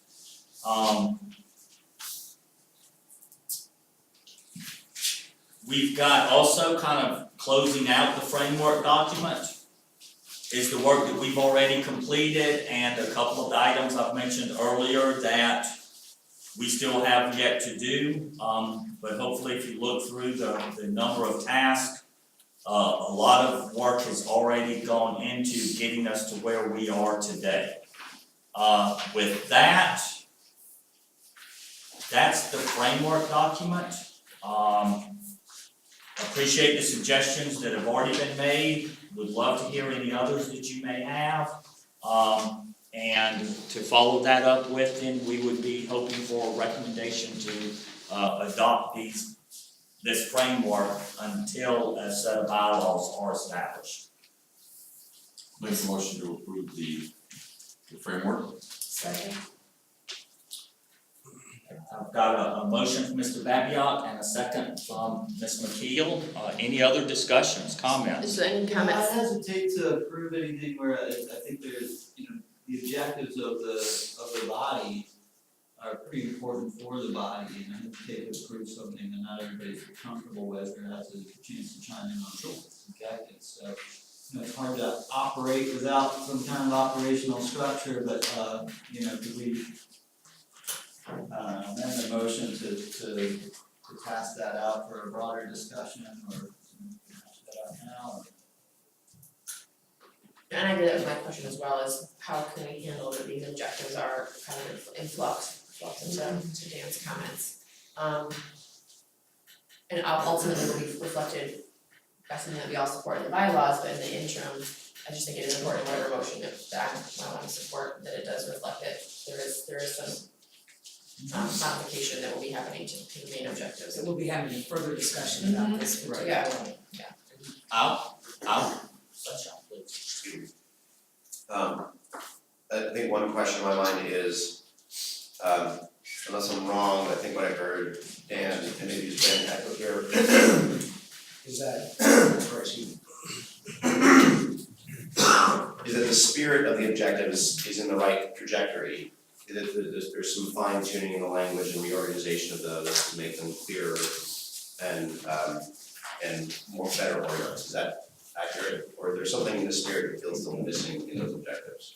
We've got also kind of closing out the framework document is the work that we've already completed, and a couple of the items I've mentioned earlier that we still have yet to do. But hopefully if you look through the number of tasks, a lot of work has already gone into getting us to where we are today. With that, that's the framework document. Appreciate the suggestions that have already been made. Would love to hear any others that you may have. And to follow that up with, then we would be hoping for a recommendation to adopt this framework until a set of bylaws are established. Make a motion to approve the framework. Second. I've got a motion from Mr. Babiak and a second from Ms. McKeel. Any other discussions, comments? Is there any comments? I hesitate to approve anything where I think there's, the objectives of the body are pretty important for the body, and I hesitate to approve something that not everybody's comfortable with or has a chance to chime in on those objectives. So, it's hard to operate without some kind of operational structure, but, could we amend the motion to pass that out for a broader discussion, or hash that out now? And I did that with my question as well, is how can we handle that these objectives are kind of in flux into Dan's comments. And ultimately will be reflected by something that we all support in the bylaws, but in the interim, I just think it is important, whatever motion that I want to support, that it does reflect it. There is some modification that will be happening to the main objectives. So we'll be having a further discussion about this particular. Yeah. I'll such a please. I think one question in my mind is, unless I'm wrong, I think what I heard, Dan, and maybe it's Ben echo here. Is that, is that the spirit of the objective is in the right trajectory. That there's some fine tuning in the language and reorganization of those to make them clearer and more better organized. Is that accurate? Or there's something in the spirit that feels still missing in those objectives?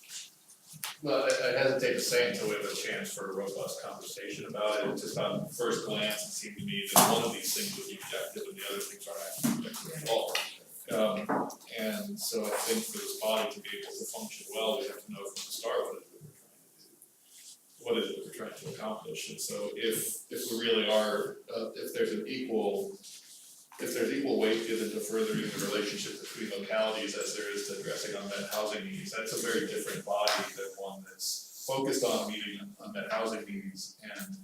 Well, I hesitate to say until we have a chance for a robust conversation about it, just on first glance, it seemed to me that one of these things would be objective and the other things aren't actually objective at all. And so I think for this body to be able to function well, we have to know from the start what it is that we're trying to accomplish. And so if we really are, if there's equal weight given to furthering the relationship between localities as there is to addressing unmet housing needs, that's a very different body than one that's focused on meeting unmet housing needs, and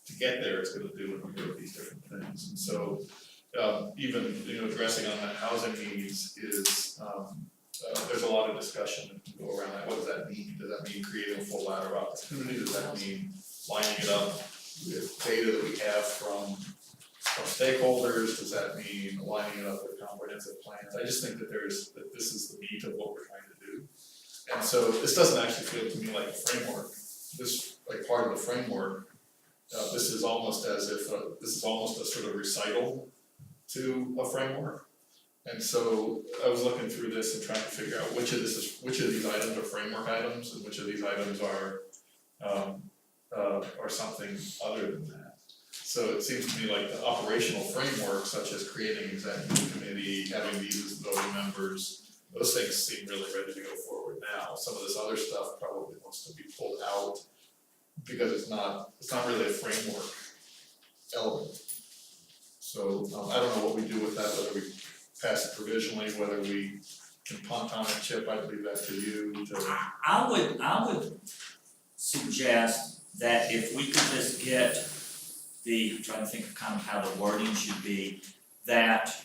to get there, it's gonna do a number of these different things. And so even, addressing unmet housing needs is, there's a lot of discussion that can go around that. What does that mean? Does that mean creating a full ladder of opportunity? Does that mean lining it up with data that we have from stakeholders? Does that mean lining it up with comprehensive plans? I just think that this is the meat of what we're trying to do. And so this doesn't actually feel to me like a framework. This, like part of the framework, this is almost as if, this is almost a sort of recital to a framework. And so I was looking through this and trying to figure out which of these items are framework items and which of these items are something other than that. So it seems to me like the operational framework, such as creating executive committee, having these as voting members, those things seem really ready to go forward now. Some of this other stuff probably wants to be pulled out because it's not really a framework element. So I don't know what we do with that, whether we pass it provisionally, whether we can punt on it. Chip, I'd leave that to you to. I would suggest that if we could just get I'm trying to think of kind of how the wording should be, that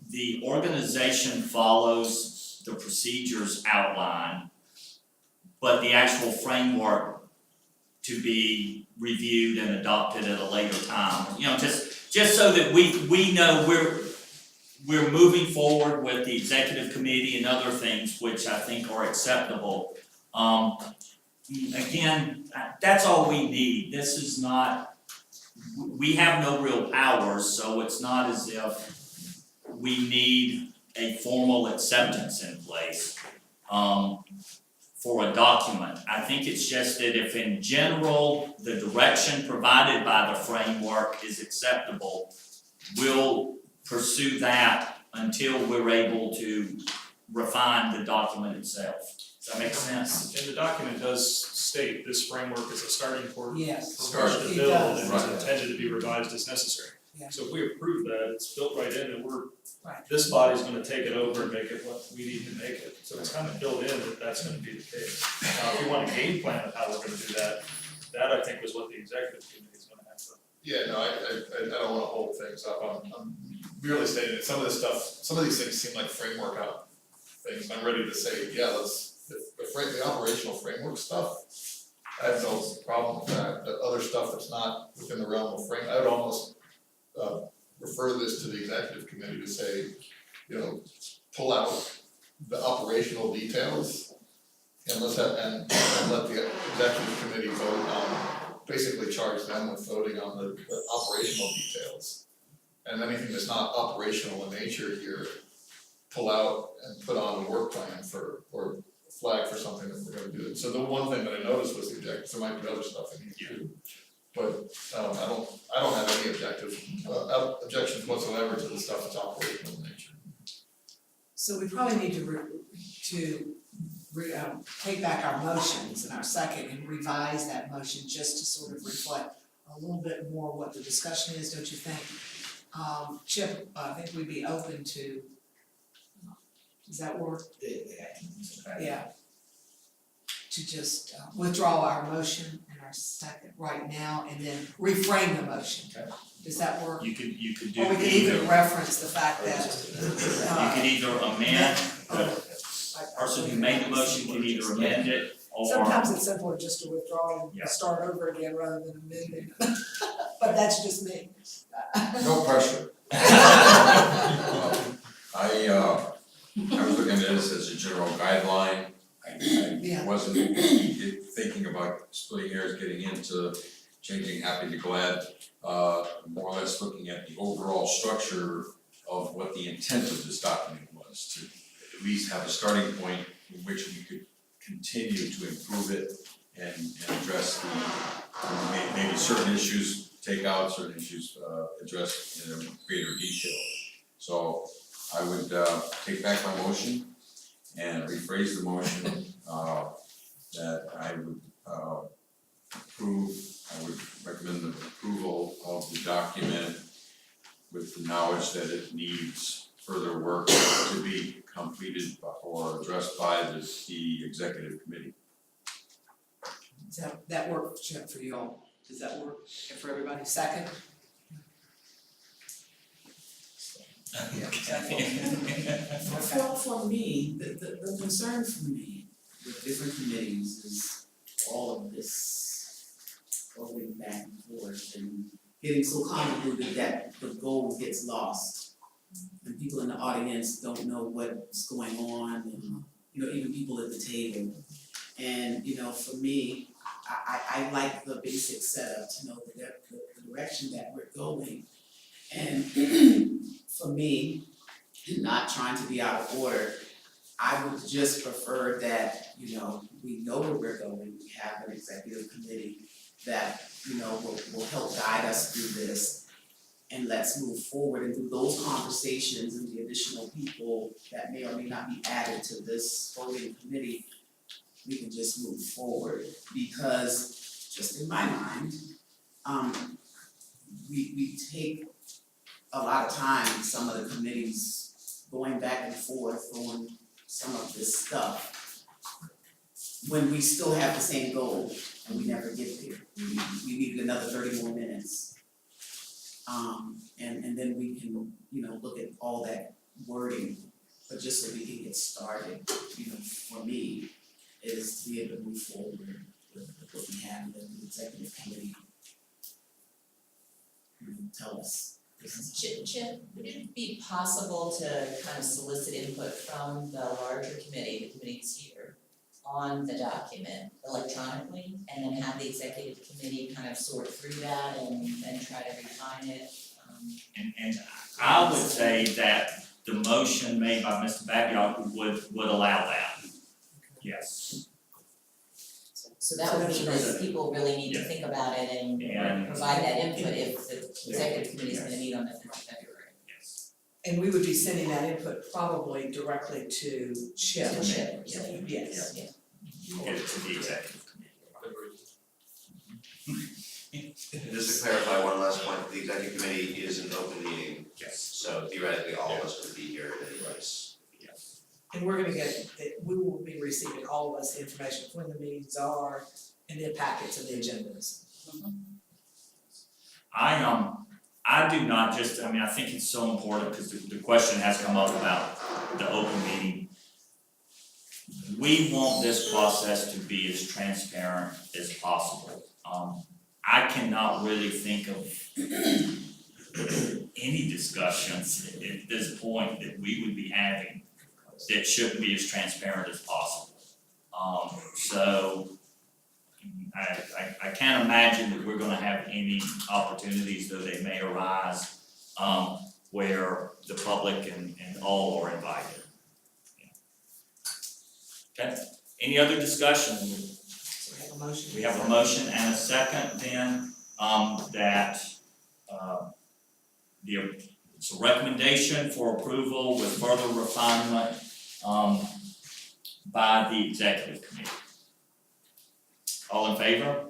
the organization follows the procedures outlined, but the actual framework to be reviewed and adopted at a later time. Just so that we know we're moving forward with the executive committee and other things which I think are acceptable. Again, that's all we need. This is not, we have no real powers, so it's not as if we need a formal acceptance in place for a document. I think it's just that if in general, the direction provided by the framework is acceptable, we'll pursue that until we're able to refine the document itself. Does that make sense? And the document does state this framework is a starting point Yes. for us to It build, does. and it's intended to be revised as necessary. Yeah. So if we approve that, it's built right in, and Right. this body's gonna take it over and make it what we need to make it. So it's kind of built in that that's gonna be the case. If we want a game plan of how we're gonna do that, that I think was what the executive committee is gonna have to. Yeah, no, I don't wanna hold things up. I'm merely stating that some of these things seem like framework out things. I'm ready to say, yeah, the operational framework stuff, I have no problem with that. The other stuff that's not within the realm of I would almost refer this to the executive committee to say, pull out the operational details and let the executive committee vote on, basically charge them with voting on the operational details. And anything that's not operational in nature here, pull out and put on a work plan or flag for something that we're gonna do. So the one thing that I noticed was the objectives. There might be other stuff in here too. But I don't have any objections whatsoever to the stuff that's operational in nature. So we probably need to take back our motions and our second and revise that motion just to sort of reflect a little bit more what the discussion is, don't you think? Chip, I think we'd be open to, does that work? Yeah. To just withdraw our motion and our second right now and then reframe the motion. Does that work? You could do Or we could even reference the fact that you could either amend, the person who made the motion can either amend it or. sometimes it's simpler just to withdraw and Yeah. start over again rather than amending. But that's just me. No pressure. I was looking at this as a general guideline. I wasn't thinking about splitting hairs, getting into changing happy to glad. More or less looking at the overall structure of what the intent of this document was. was to at least have a starting point in which we could continue to improve it and address maybe certain issues, take out certain issues, address in a greater detail. So I would take back my motion and rephrase the motion that I would I would recommend the approval of the document with the knowledge that it needs further work to be completed or addressed by the executive committee. Does that work for you all? Does that work for everybody? Second? Yeah, For me, the concern for me with different committees is all of this going back and forth and getting so convoluted that the goal gets lost. And people in the audience don't know what's going on, and even people at the table. And for me, I like the basic setup to know the direction that we're going. And for me, not trying to be out of order, I would just prefer that, we know where we're going, we have an executive committee that, will help guide us through this. And let's move forward, and through those conversations and the additional people that may or may not be added to this voting committee, we can just move forward. Because just in my mind, we take a lot of time, some of the committees going back and forth on some of this stuff, when we still have the same goal and we never get there. We needed another 30 more minutes. And then we can, look at all that wording, but just so we can get started, for me, is to be able to move forward with what we have, and the executive committee tell us. Chip, would it be possible to kind of solicit input from the larger committee, the committees here, on the document electronically, and then have the executive committee kind of sort through that and try to refine it? And I would say that the motion made by Mr. Babcock would allow that. Yes. So that would mean that people really need to think about it and provide that input if the executive committee is gonna meet on the 5th of February. Yes. And we would be sending that input probably directly to Chip. To Chip, Yes. Yeah. We'll get it to the executive committee. Just to clarify one last point, the executive committee is an open meeting, Yes. so theoretically all of us would be here anyways. Yes. And we're gonna we will be receiving, all of us, the information of when the meetings are and the packets and the agendas. I do not just, I think it's so important because the question has come up about the open meeting. We want this process to be as transparent as possible. I cannot really think of any discussions at this point that we would be having that shouldn't be as transparent as possible. So I can't imagine that we're gonna have any opportunities, though they may arise, where the public and all are invited. Okay, any other discussion? So we have a motion. We have a motion and a second then, that, it's a recommendation for approval with further refinement, by the executive committee. All in favor?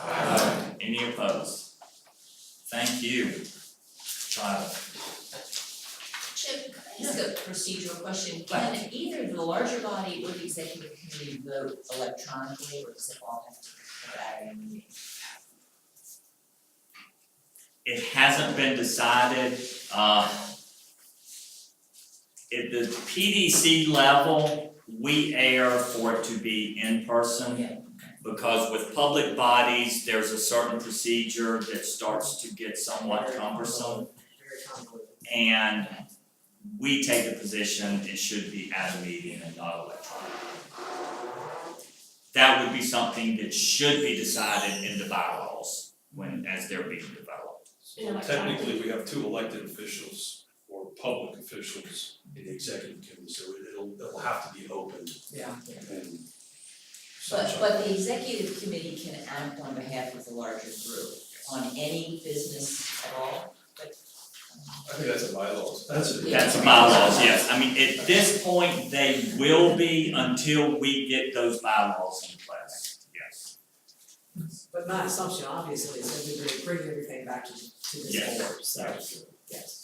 Aye. Any opposed? Thank you. Tyler. Chip, can I ask a procedural question? Can either the larger body or the executive committee vote electronically, or does it all have to be at a meeting? It hasn't been decided, at the PDC level, we err for it to be in person. Because with public bodies, there's a certain procedure that starts to get somewhat cumbersome. And we take the position it should be at a meeting and not electronic. That would be something that should be decided in the bylaws as they're being developed. So technically, we have 2 elected officials for public officials in the executive committee, so it'll have to be open Yeah. and. But the executive committee can act on behalf of the larger group on any business at all, I think that's a bylaws. That's bylaws, yes. I mean, at this point, they will be until we get those bylaws in place, yes. But my assumption obviously is that we bring everything back to this Yes. board, so, Yes. yes.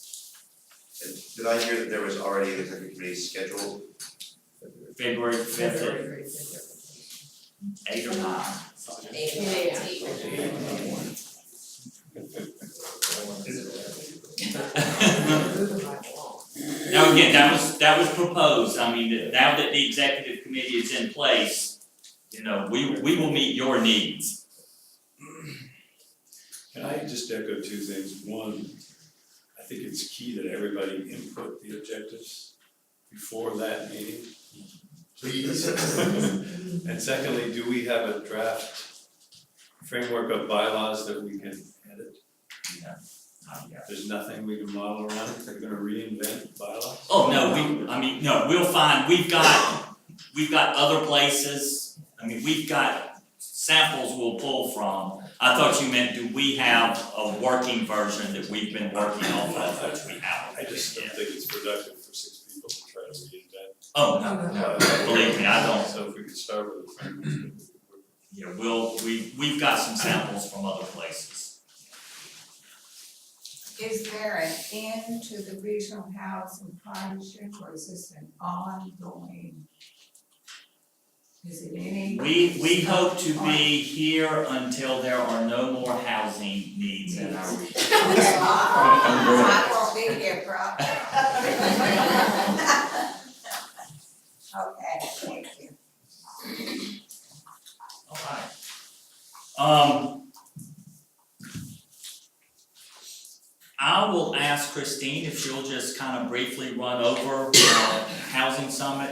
Did I hear that there was already an executive committee scheduled? February fifth, February 5th. 8 or 9. Moving right along. Now, again, that was proposed, I mean, now that the executive committee is in place, you know, we will meet your needs. Can I just echo two things? One, I think it's key that everybody input the objectives before that meeting. Please. And secondly, do we have a draft framework of bylaws that we can edit? There's nothing we can model around it, they're gonna reinvent bylaws? Oh, no, we'll find, we've got other places, I mean, we've got samples we'll pull from. I thought you meant, do we have a working version that we've been working off of, which we haven't. I just don't think it's productive for 6 people to try to reinvent. Oh, no, believe me, I don't. So if we could start with a framework. Yeah, we've got some samples from other places. Is there an end to the regional housing partnership, or is this an ongoing? Is it any? We hope to be here until there are no more housing needs in our region. I won't be here, probably. Okay, thank you. Alright. I will ask Christine if she'll just kind of briefly run over Housing Summit.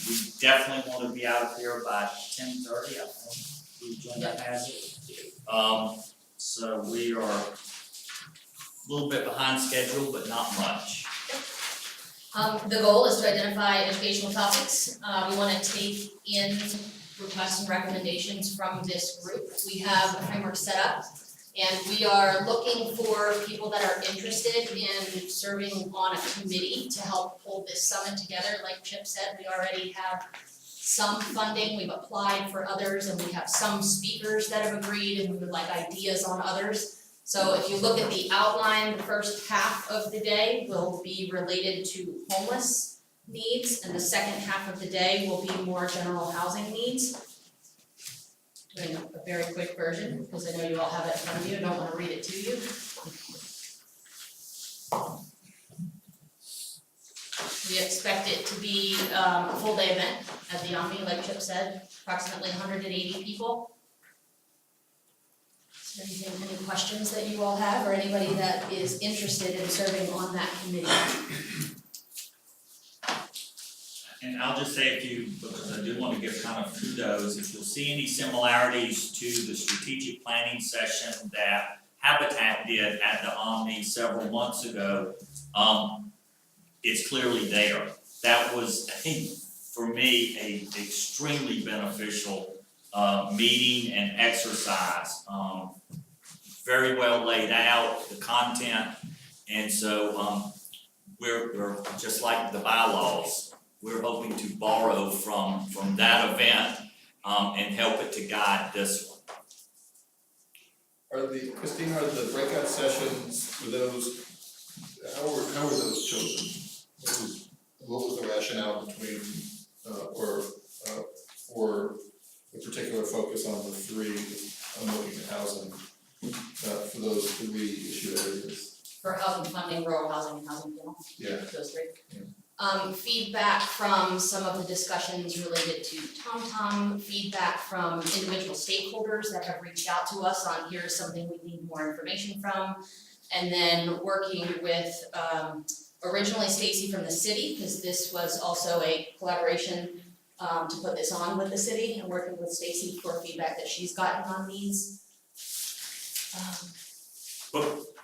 We definitely want to be out of here by 10:30, I think the agenda has it. So we are a little bit behind schedule, but not much. The goal is to identify educational topics. We wanna take in requests and recommendations from this group. We have a framework set up, and we are looking for people that are interested in serving on a committee to help pull this summit together. Like Chip said, we already have some funding, we've applied for others, and we have some speakers that have agreed, and we would like ideas on others. So if you look at the outline, the first half of the day will be related to homeless needs, and the second half of the day will be more general housing needs. Doing a very quick version, because I know you all have it in front of you, I don't wanna read it to you. We expect it to be a full day event at the Omni, like Chip said, approximately 180 people. Is there any questions that you all have, or anybody that is interested in serving on that committee? And I'll just say because I do want to give kind of kudos, if you'll see any similarities to the strategic planning session that Habitat did at the Omni several months ago, it's clearly there. That was, I think, for me, a extremely beneficial meeting and exercise. Very well laid out, the content, and so we're just like the bylaws. We're hoping to borrow from that event and help it to guide this one. Christine, are the breakout sessions, for those, how were those chosen? What was the rationale between, for the particular focus on the three, I'm looking at housing, for those three issue areas? For housing funding, rural housing, and housing general, Yeah. those three. Feedback from some of the discussions related to TomTom, feedback from individual stakeholders that have reached out to us on here's something we need more information from. And then working with originally Stacy from the city, because this was also a collaboration to put this on with the city, and working with Stacy for feedback that she's gotten on these.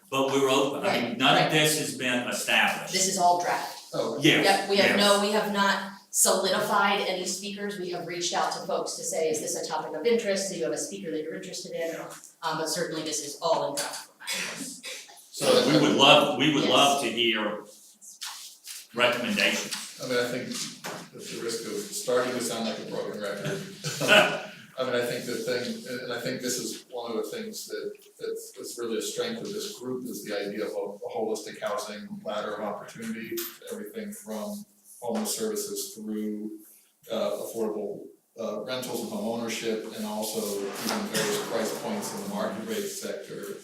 but we're open, I mean, Right, none right. of this has been established. This is all draft. Oh, Yeah, Yep, we have yes. we have not solidified any speakers, we have reached out to folks to say, is this a topic of interest, do you have a speaker that you're interested in? But certainly this is all in draft format. So We would love to hear recommendations. I mean, I think at the risk of starting to sound like a broken record, I mean, I think the thing, and I think this is one of the things that's really a strength of this group is the idea of a holistic housing ladder of opportunity, everything from homeless services through affordable rentals and home ownership, and also even various price points in the market rate sector.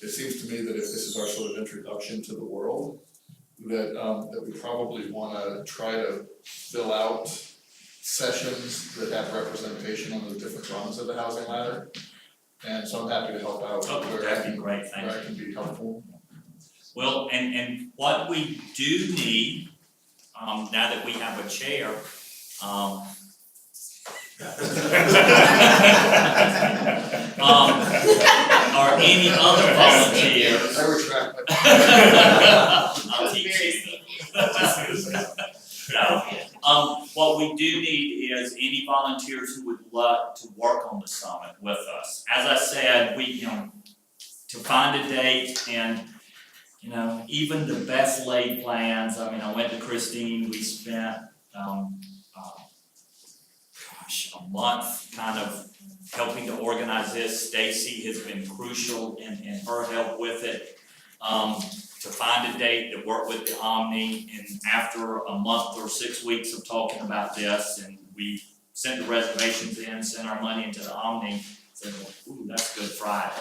It seems to me that if this is our sort of introduction to the world, that we probably wanna try to fill out sessions that have representation on the different rungs of the housing ladder. And so I'm happy to help out where I That'd be great, thank you. where I can be helpful. Well, and what we do need, now that we have a chair, or any other volunteers. I retract my. I'll teach you. No, what we do need is any volunteers who would love to work on the summit with us. As I said, to find a date and, even the best laid plans, I mean, I went to Christine, we spent, a month kind of helping to organize this. Stacy has been crucial in her help with it. To find a date to work with the Omni, and after a month or 6 weeks of talking about this, and we sent the reservations in, sent our money into the Omni, said, ooh, that's Good Friday.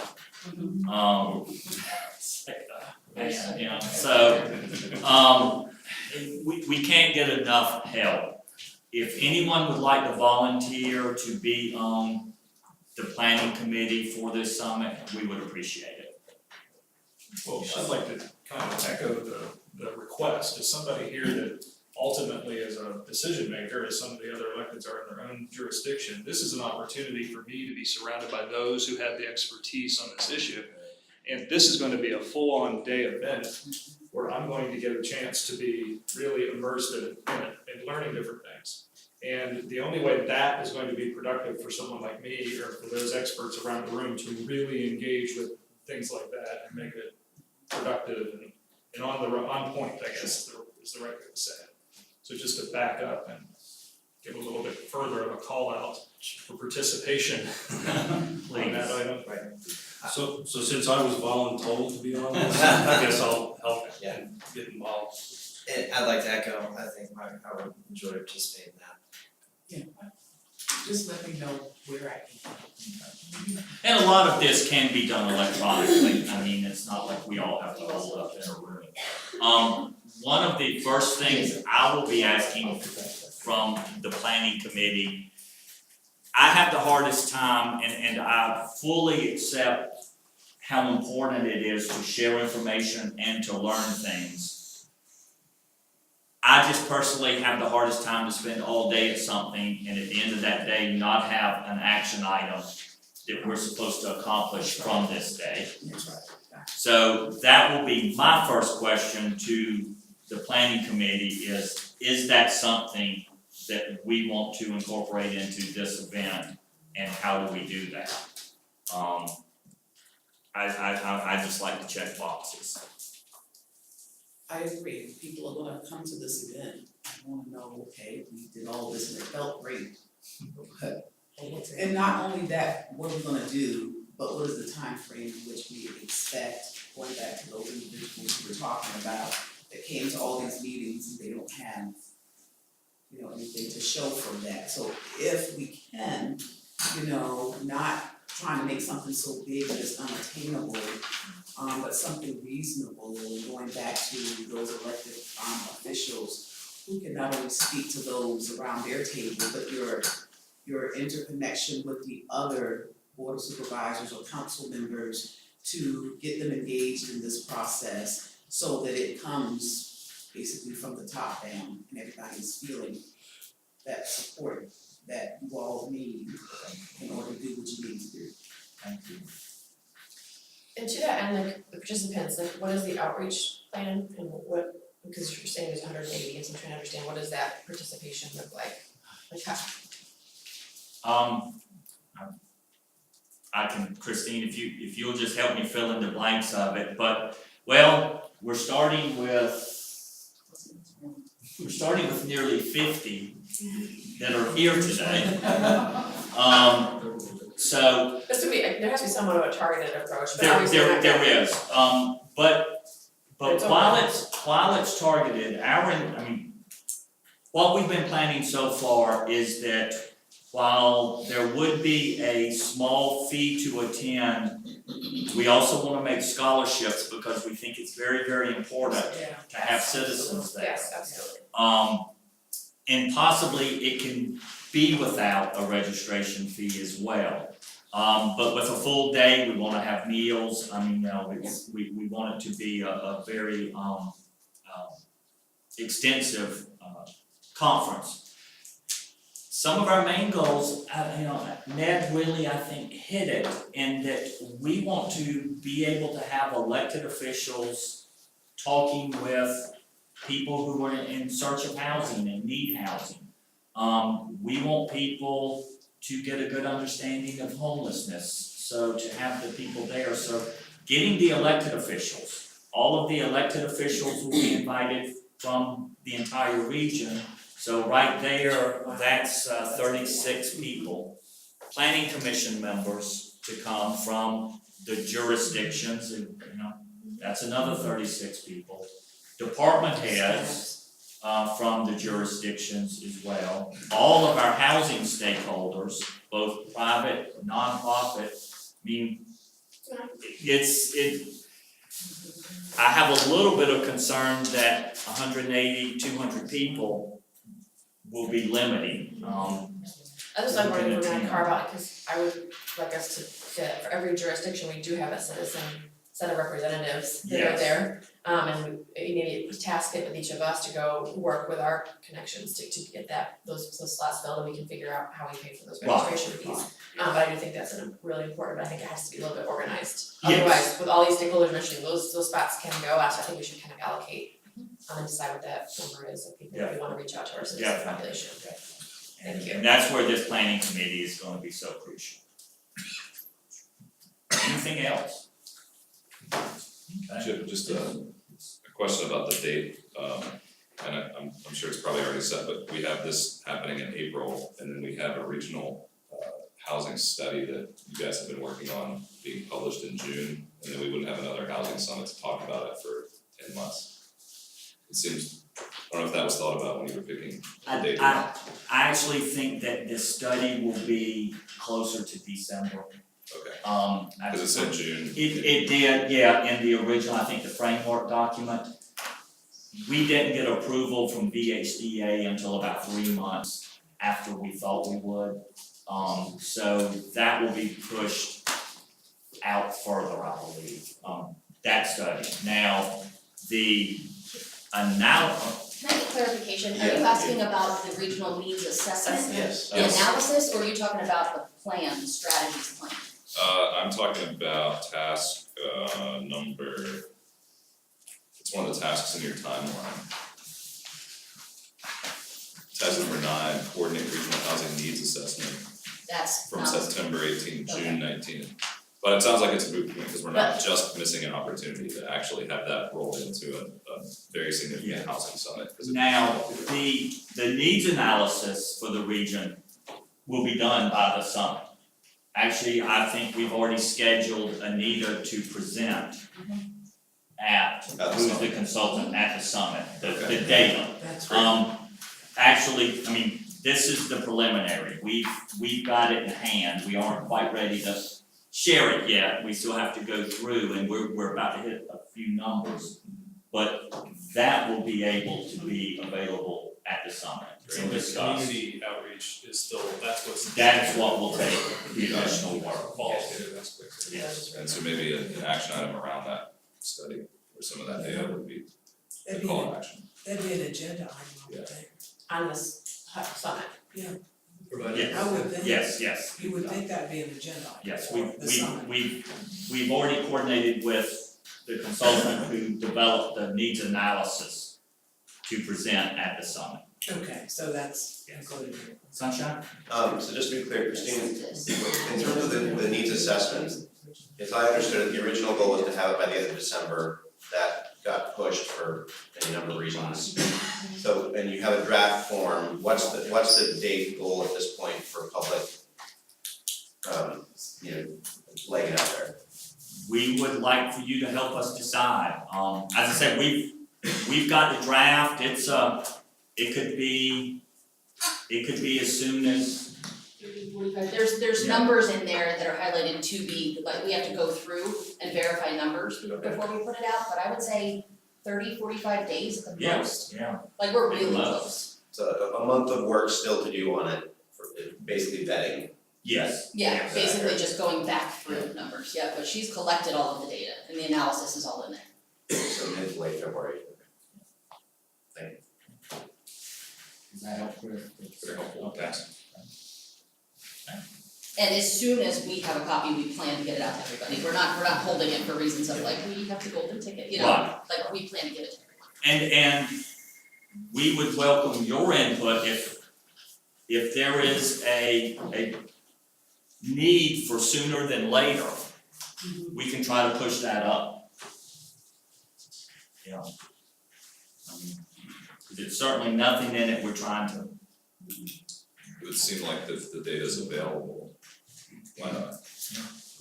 We can't get enough help. If anyone would like to volunteer to be on the planning committee for this summit, we would appreciate it. Well, I'd like to kind of echo the request, as somebody here that ultimately is a decision maker, as some of the other electeds are in their own jurisdiction, this is an opportunity for me to be surrounded by those who have the expertise on this issue. And this is going to be a full-on day event where I'm going to get a chance to be really immersed in it and learning different things. And the only way that is going to be productive for someone like me or for those experts around the room to really engage with things like that and make it productive and on point, I guess is the right way to say it. So just to back up and give a little bit further of a call out for participation on that item. So since I was voluntold to be on this, I guess I'll help and get involved. And I'd like to echo, I think I would enjoy participating in that. Yeah, just let me know where I can. And a lot of this can be done electronically, I mean, it's not like we all have to hold up in a room. One of the first things I will be asking from the planning committee, I have the hardest time, and I fully accept how important it is to share information and to learn things. I just personally have the hardest time to spend all day at something and at the end of that day not have an action item that we're supposed to accomplish from this day. So that will be my first question to the planning committee is that something that we want to incorporate into this event, and how do we do that? I just like to check boxes. I agree, people are gonna come to this event, wanna know, okay, we did all this and it felt great. But, and not only that, what are we gonna do, but what is the time frame in which we expect, going back to those individuals we were talking about, that came to all these meetings and they don't have, anything to show from that. So if we can, not trying to make something so big that it's unattainable, but something reasonable, going back to those elected officials who can not only speak to those around their table, but your interconnection with the other board of supervisors or council members to get them engaged in this process so that it comes basically from the top down and everybody's feeling that support that you all need in order to do what you need to do. Thank you. And to that end, like, the participants, like, what is the outreach plan and what, because you're saying there's 180, and so I'm trying to understand, what does that participation look like? Like how, I can, Christine, if you'll just help me fill in the blanks of it, but, well, we're starting with nearly 50 that are here today. So this would be, there has to be somewhat of a targeted approach, but there obviously not there gonna- is, but It's while it's targeted, what we've been planning so far is that while there would be a small fee to attend, we also wanna make scholarships because we think it's very, very important Yeah. to have citizens there. Yes, absolutely. And possibly it can be without a registration fee as well. But with a full day, we wanna have meals, we want it to be a very, extensive, conference. Some of our main goals, Ned really, I think, hit it, in that we want to be able to have elected officials talking with people who are in search of housing and need housing. We want people to get a good understanding of homelessness, so to have the people there, so getting the elected officials, all of the elected officials will be invited from the entire region. So right there, that's 36 people. Planning commission members to come from the jurisdictions, and that's another 36 people. Department heads from the jurisdictions as well. All of our housing stakeholders, both private, nonprofit, I have a little bit of concern that 180, 200 people will be limiting. I just like wondering if we're gonna carve out, because I would like us to get, for every jurisdiction, we do have a citizen set of representatives that are Yes. there. And we maybe task it with each of us to go work with our connections to get those slots filled, and we can figure out how we pay for those Right. registration fees. But I do think that's really important, but I think it has to be a little bit organized. Yes. Otherwise, with all these stakeholders mentioning, those spots can go, so I think we should kind of allocate and decide what that number is of people that we wanna reach out to our citizen Definitely. population. Thank you. And that's where this planning committee is gonna be so crucial. Anything else? Just a question about the date, and I'm sure it's probably already set, but we have this happening in April, and then we have a regional housing study that you guys have been working on being published in June, and then we wouldn't have another housing summit to talk about it for 10 months. It seems, I don't know if that was thought about when you were picking the date or not. I actually think that this study will be closer to December. Okay, Cause because it said June. It did, yeah, in the original, I think the framework document. We didn't get approval from VHDA until about 3 months after we thought we would. So that will be pushed out further, I believe, that study. Now, the Can I get clarification? Are you asking about the regional needs assessment? Yes. The analysis, or are you talking about the plan, the strategies plan? I'm talking about task, number, it's one of the tasks in your timeline. Task number 9, coordinate regional housing needs assessment That's from not, September 18th, Okay. June 19th. But it sounds like it's a moot point, because we're not But- just missing an opportunity to actually have that roll into a very significant housing summit, 'cause it- Now, the needs analysis for the region will be done by the summit. Actually, I think we've already scheduled Anita to present at, At the who's the summit. consultant at the summit, the Okay. data. That's right. Actually, this is the preliminary, we've got it in hand, we aren't quite ready to share it yet, we still have to go through, and we're about to hit a few numbers. But that will be able to be available at the summit So to the discuss. community outreach is still, that's what's. That's what will take the additional work. Qualitative aspects. Yes. and so maybe an action item around that study, or some of that data would be a That'd call to action. be an agenda item, I would think. On this summit. provided? Yes. I would think. Yes. You would think that'd be an agenda item Yes, for the summit. we've already coordinated with the consultant who developed the needs analysis to present at the summit. Okay, so that's included here. Sunshine? So just to be clear, Christine, in terms of the needs assessment, if I understood it, the original goal was to have it by the end of December. That got pushed for any number of reasons. So, and you have a draft form, what's the date goal at this point for public, laying it out there? We would like for you to help us decide. As I said, we've got the draft, it could be as soon as, 30, 45, there's Yeah. numbers in there that are highlighted to be, like, we have to go through and verify numbers before we put it out, but I would say 30, 45 days at the most. yeah. Like, we're really Most. close. So a month of work still to do on it, for basically vetting. Yes. Yeah, basically just going back through numbers, yeah, but she's collected all of the data and the analysis is all in there. So mid to late February. Does that help with? Very helpful, thanks. And as soon as we have a copy, we plan to get it out to everybody. We're not holding it for reasons of like, we have the golden ticket, you know, Right. like we plan to give it to everybody. And we would welcome your input if there is a need for sooner than later, we can try to push that up. Yeah. There's certainly nothing in it we're trying to. It would seem like the data's available, why not?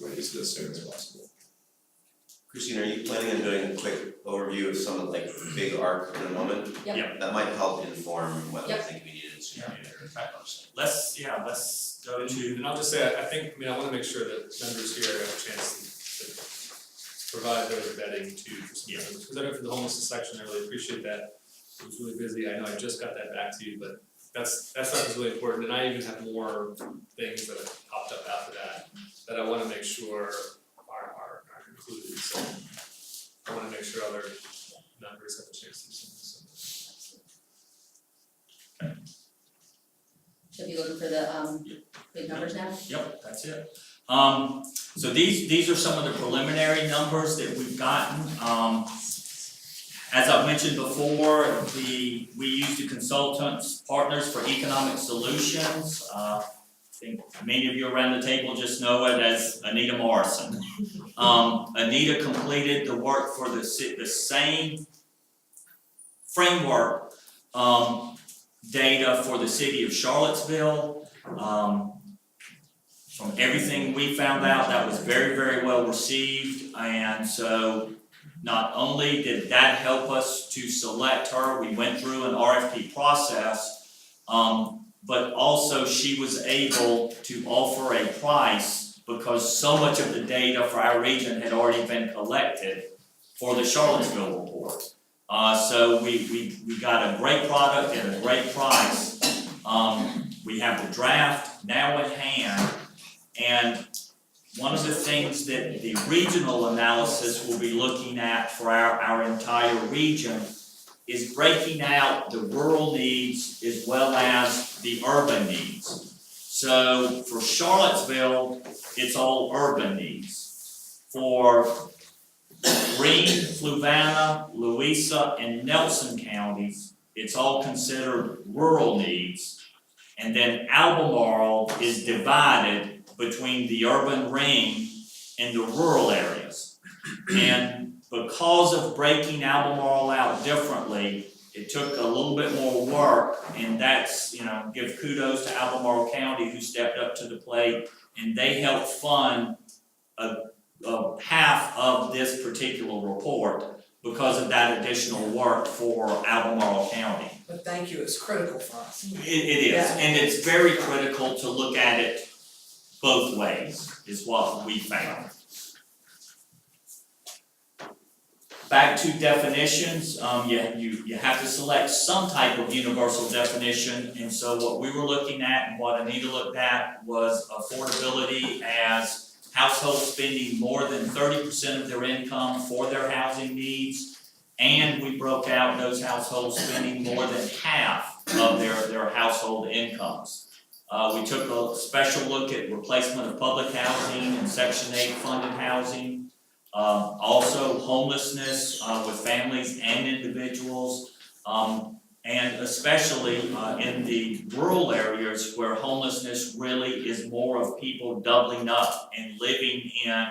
Release it as soon as possible. Christine, are you planning on doing a quick overview of some of like the big arc in a moment? Yep. That might help inform whether we Yep. think we need it sooner or later. Let's go to. And I'll just say, I wanna make sure that members here have a chance to provide their vetting to some members, because I know for the homelessness section, I really appreciate that. It was really busy, I know I just got that back to you, but that stuff is really important, and I even have more things that have popped up after that I wanna make sure are included, so I wanna make sure other members have a chance to see some. So if you looking for the big numbers now? Yep, that's it. So these are some of the preliminary numbers that we've gotten. As I've mentioned before, we use the consultants, Partners for Economic Solutions. I think many of you around the table just know it as Anita Morrison. Anita completed the work for the same framework data for the city of Charlottesville. From everything we found out, that was very, very well received, and so not only did that help us to select her, we went through an RFP process, but also she was able to offer a price because so much of the data for our region had already been collected for the Charlottesville report. So we got a great product and a great price. We have the draft now in hand, and one of the things that the regional analysis will be looking at for our entire region is breaking out the rural needs as well as the urban needs. So for Charlottesville, it's all urban needs. For Greene, Fluvanna, Louisa, and Nelson counties, it's all considered rural needs. And then Albemarle is divided between the urban ring and the rural areas. And because of breaking Albemarle out differently, it took a little bit more work, and that's, give kudos to Albemarle County who stepped up to the plate, and they helped fund half of this particular report because of that additional work for Albemarle County. But thank you, it's critical for us. It is, Yeah. and it's very critical to look at it both ways, is what we found. Back to definitions, you have to select some type of universal definition, and so what we were looking at and what Anita looked at was affordability as household spending more than 30% of their income for their housing needs, and we broke out those households spending more than half of their household incomes. We took a special look at replacement of public housing and Section 8 funded housing. Also homelessness, with families and individuals. And especially, in the rural areas where homelessness really is more of people doubling up and living in,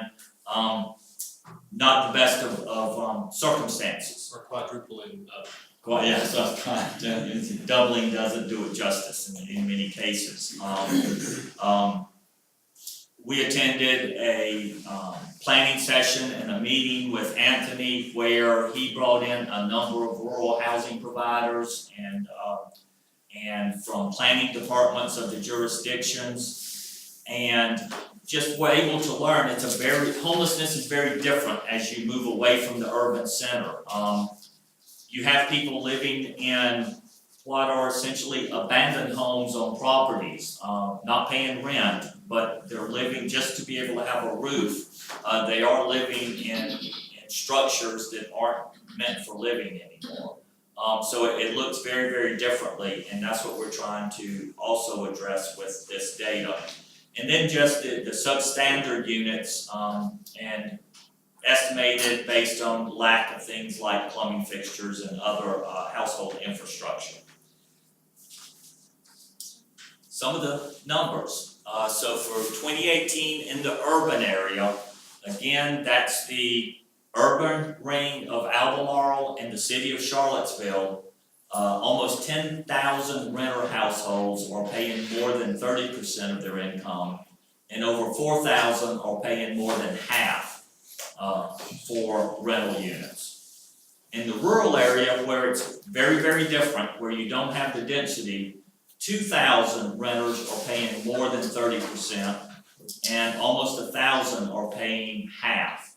not the best of circumstances. Or quadrupling up. Well, yeah, so doubling doesn't do it justice in many cases. We attended a planning session and a meeting with Anthony where he brought in a number of rural housing providers and from planning departments of the jurisdictions. And just were able to learn, homelessness is very different as you move away from the urban center. You have people living in what are essentially abandoned homes on properties, not paying rent, but they're living just to be able to have a roof. They are living in structures that aren't meant for living anymore. So it looks very, very differently, and that's what we're trying to also address with this data. And then just the substandard units, and estimated based on lack of things like plumbing fixtures and other household infrastructure. Some of the numbers, so for 2018 in the urban area, again, that's the urban ring of Albemarle and the city of Charlottesville. Almost 10,000 renter households are paying more than 30% of their income, and over 4,000 are paying more than half for rental units. In the rural area where it's very, very different, where you don't have the density, 2,000 renters are paying more than 30%, and almost 1,000 are paying half.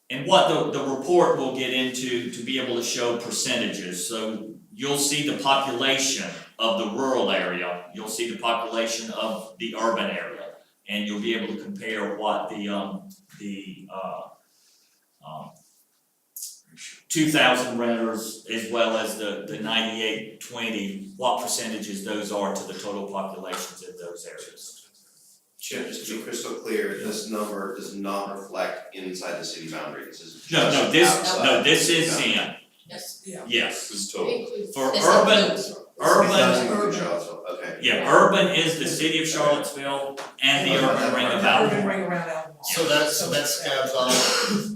And what the report will get into to be able to show percentages, so you'll see the population of the rural area, you'll see the population of the urban area, and you'll be able to compare what the 2,000 renters as well as the 9820, what percentages those are to the total populations in those areas. Chip, just to be crystal clear, this number does not reflect inside the city boundary, this is No, just outside this the is city in, boundary. Yes. yes. This is total. For This urban, includes- It does urban, include Charlottesville, okay. yeah, urban is the city of Charlottesville and the urban ring of Urban Albemarle. ring around Albemarle. So that's adds on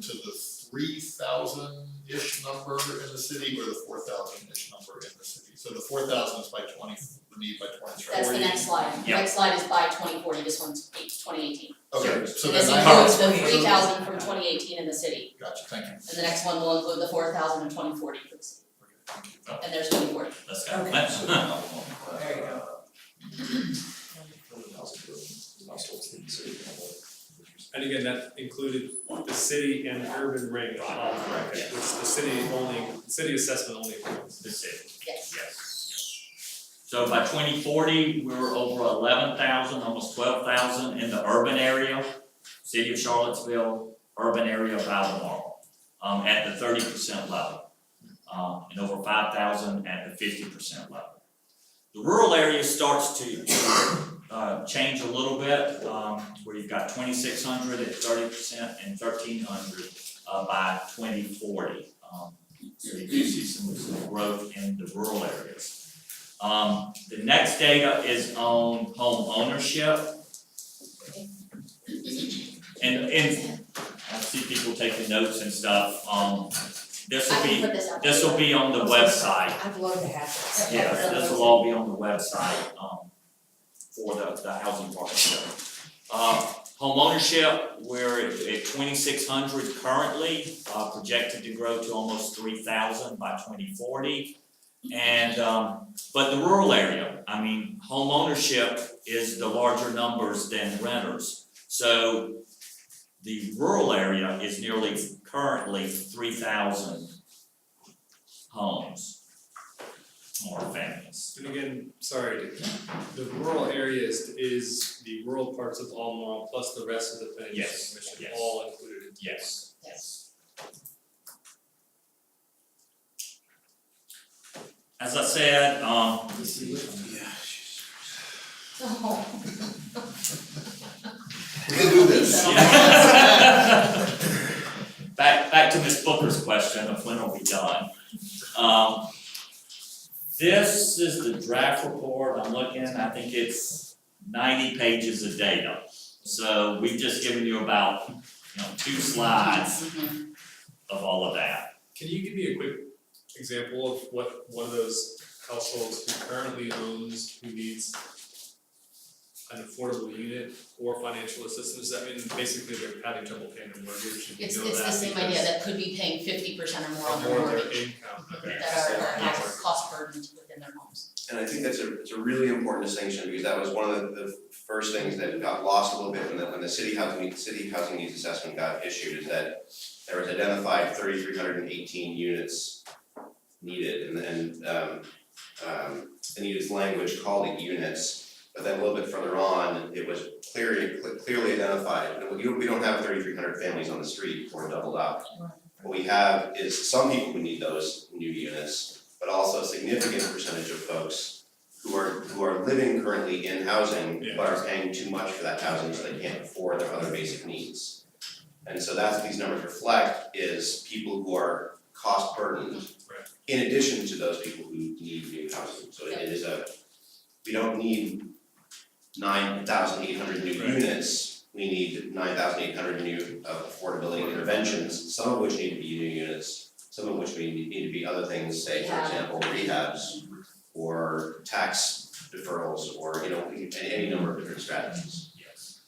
to the 3,000-ish number in the city or the 4,000-ish number in the city? So the 4,000 is by 20, the need by 2040. That's the next slide. The Yeah. next slide is by 2040, this one's 2018. Okay, so This then includes the 3,000 from 2018 in the city, Gotcha, thank you. and the next one will include the 4,000 in 2040 for the city. And there's 2040. Let's go. Okay. There you go. And again, that included the city and urban ring of Albemarle, which the city assessment only includes. The city. Yes. Yes. So by 2040, we were over 11,000, almost 12,000 in the urban area, city of Charlottesville, urban area of Albemarle, at the 30% level. And over 5,000 at the 50% level. The rural area starts to change a little bit, where you've got 2,600 at 30% and 1,300 by 2040. So you do see some growth in the rural areas. The next data is on home ownership. And I see people taking notes and stuff. This will be on the website. I'd love to have this. Yeah, this will all be on the website, for the housing partnership. Home ownership, we're at 2,600 currently, projected to grow to almost 3,000 by 2040. And, but the rural area, I mean, home ownership is the larger numbers than renters. So the rural area is nearly currently 3,000 homes or families. And again, sorry, the rural area is the rural parts of Albemarle plus the rest of the planning Yes, commission, yes. all included. Yes. Yes. As I said, Oh. We can do this. Back to Ms. Booker's question of when are we done? This is the draft report, I'm looking, I think it's 90 pages of data. So we've just given you about, 2 slides of all of that. Can you give me a quick example of what one of those households who currently owns, who needs an affordable unit or financial assistance? Does that mean basically they're having trouble paying their mortgage? And you It's know the that same because idea, that could be paying 50% or more on their more of mortgage, their income, okay. that are cost burdens within their homes. And I think it's a really important distinction, because that was one of the first things that got lost a little bit when the city housing needs assessment got issued, is that there was identified 3,318 units needed, and the needed language called it units. But then a little bit further on, it was clearly identified, we don't have 3,300 families on the street or doubled up. What we have is some people who need those new units, but also a significant percentage of folks who are living currently in housing, but are paying too much for that housing, so they can't afford their other basic needs. And so that's what these numbers reflect, is people who are cost burdened, in addition to those people who need new housing. So it is we don't need 9,800 new units, we need 9,800 new affordability interventions, some of which need to be new units, some of which need to be other things, say, for example, rehabs, or tax deferrals, or, any number of different strategies.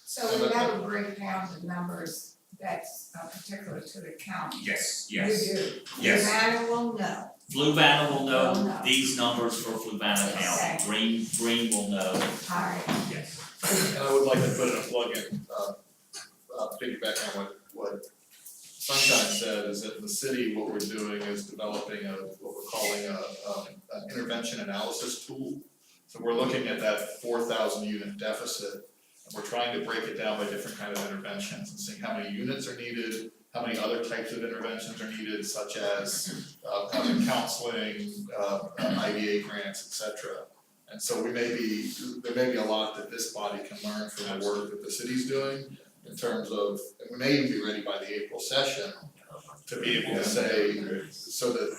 So we never break down the numbers that's particular to the county. Yes, You do. yes. Nevada will know. Fluvanna will know Will know. these numbers for Fluvanna County, Green will know. Alright. Yes. And I would like to put in a plug in, piggyback on what Sunshine said, is that in the city, what we're doing is developing what we're calling an intervention analysis tool. So we're looking at that 4,000 unit deficit, and we're trying to break it down by different kind of interventions, and seeing how many units are needed, how many other types of interventions are needed, such as counseling, IDA grants, etc. And so there may be a lot that this body can learn from the work that the city's doing, in terms of, and we may even be ready by the April session to be able to say, so that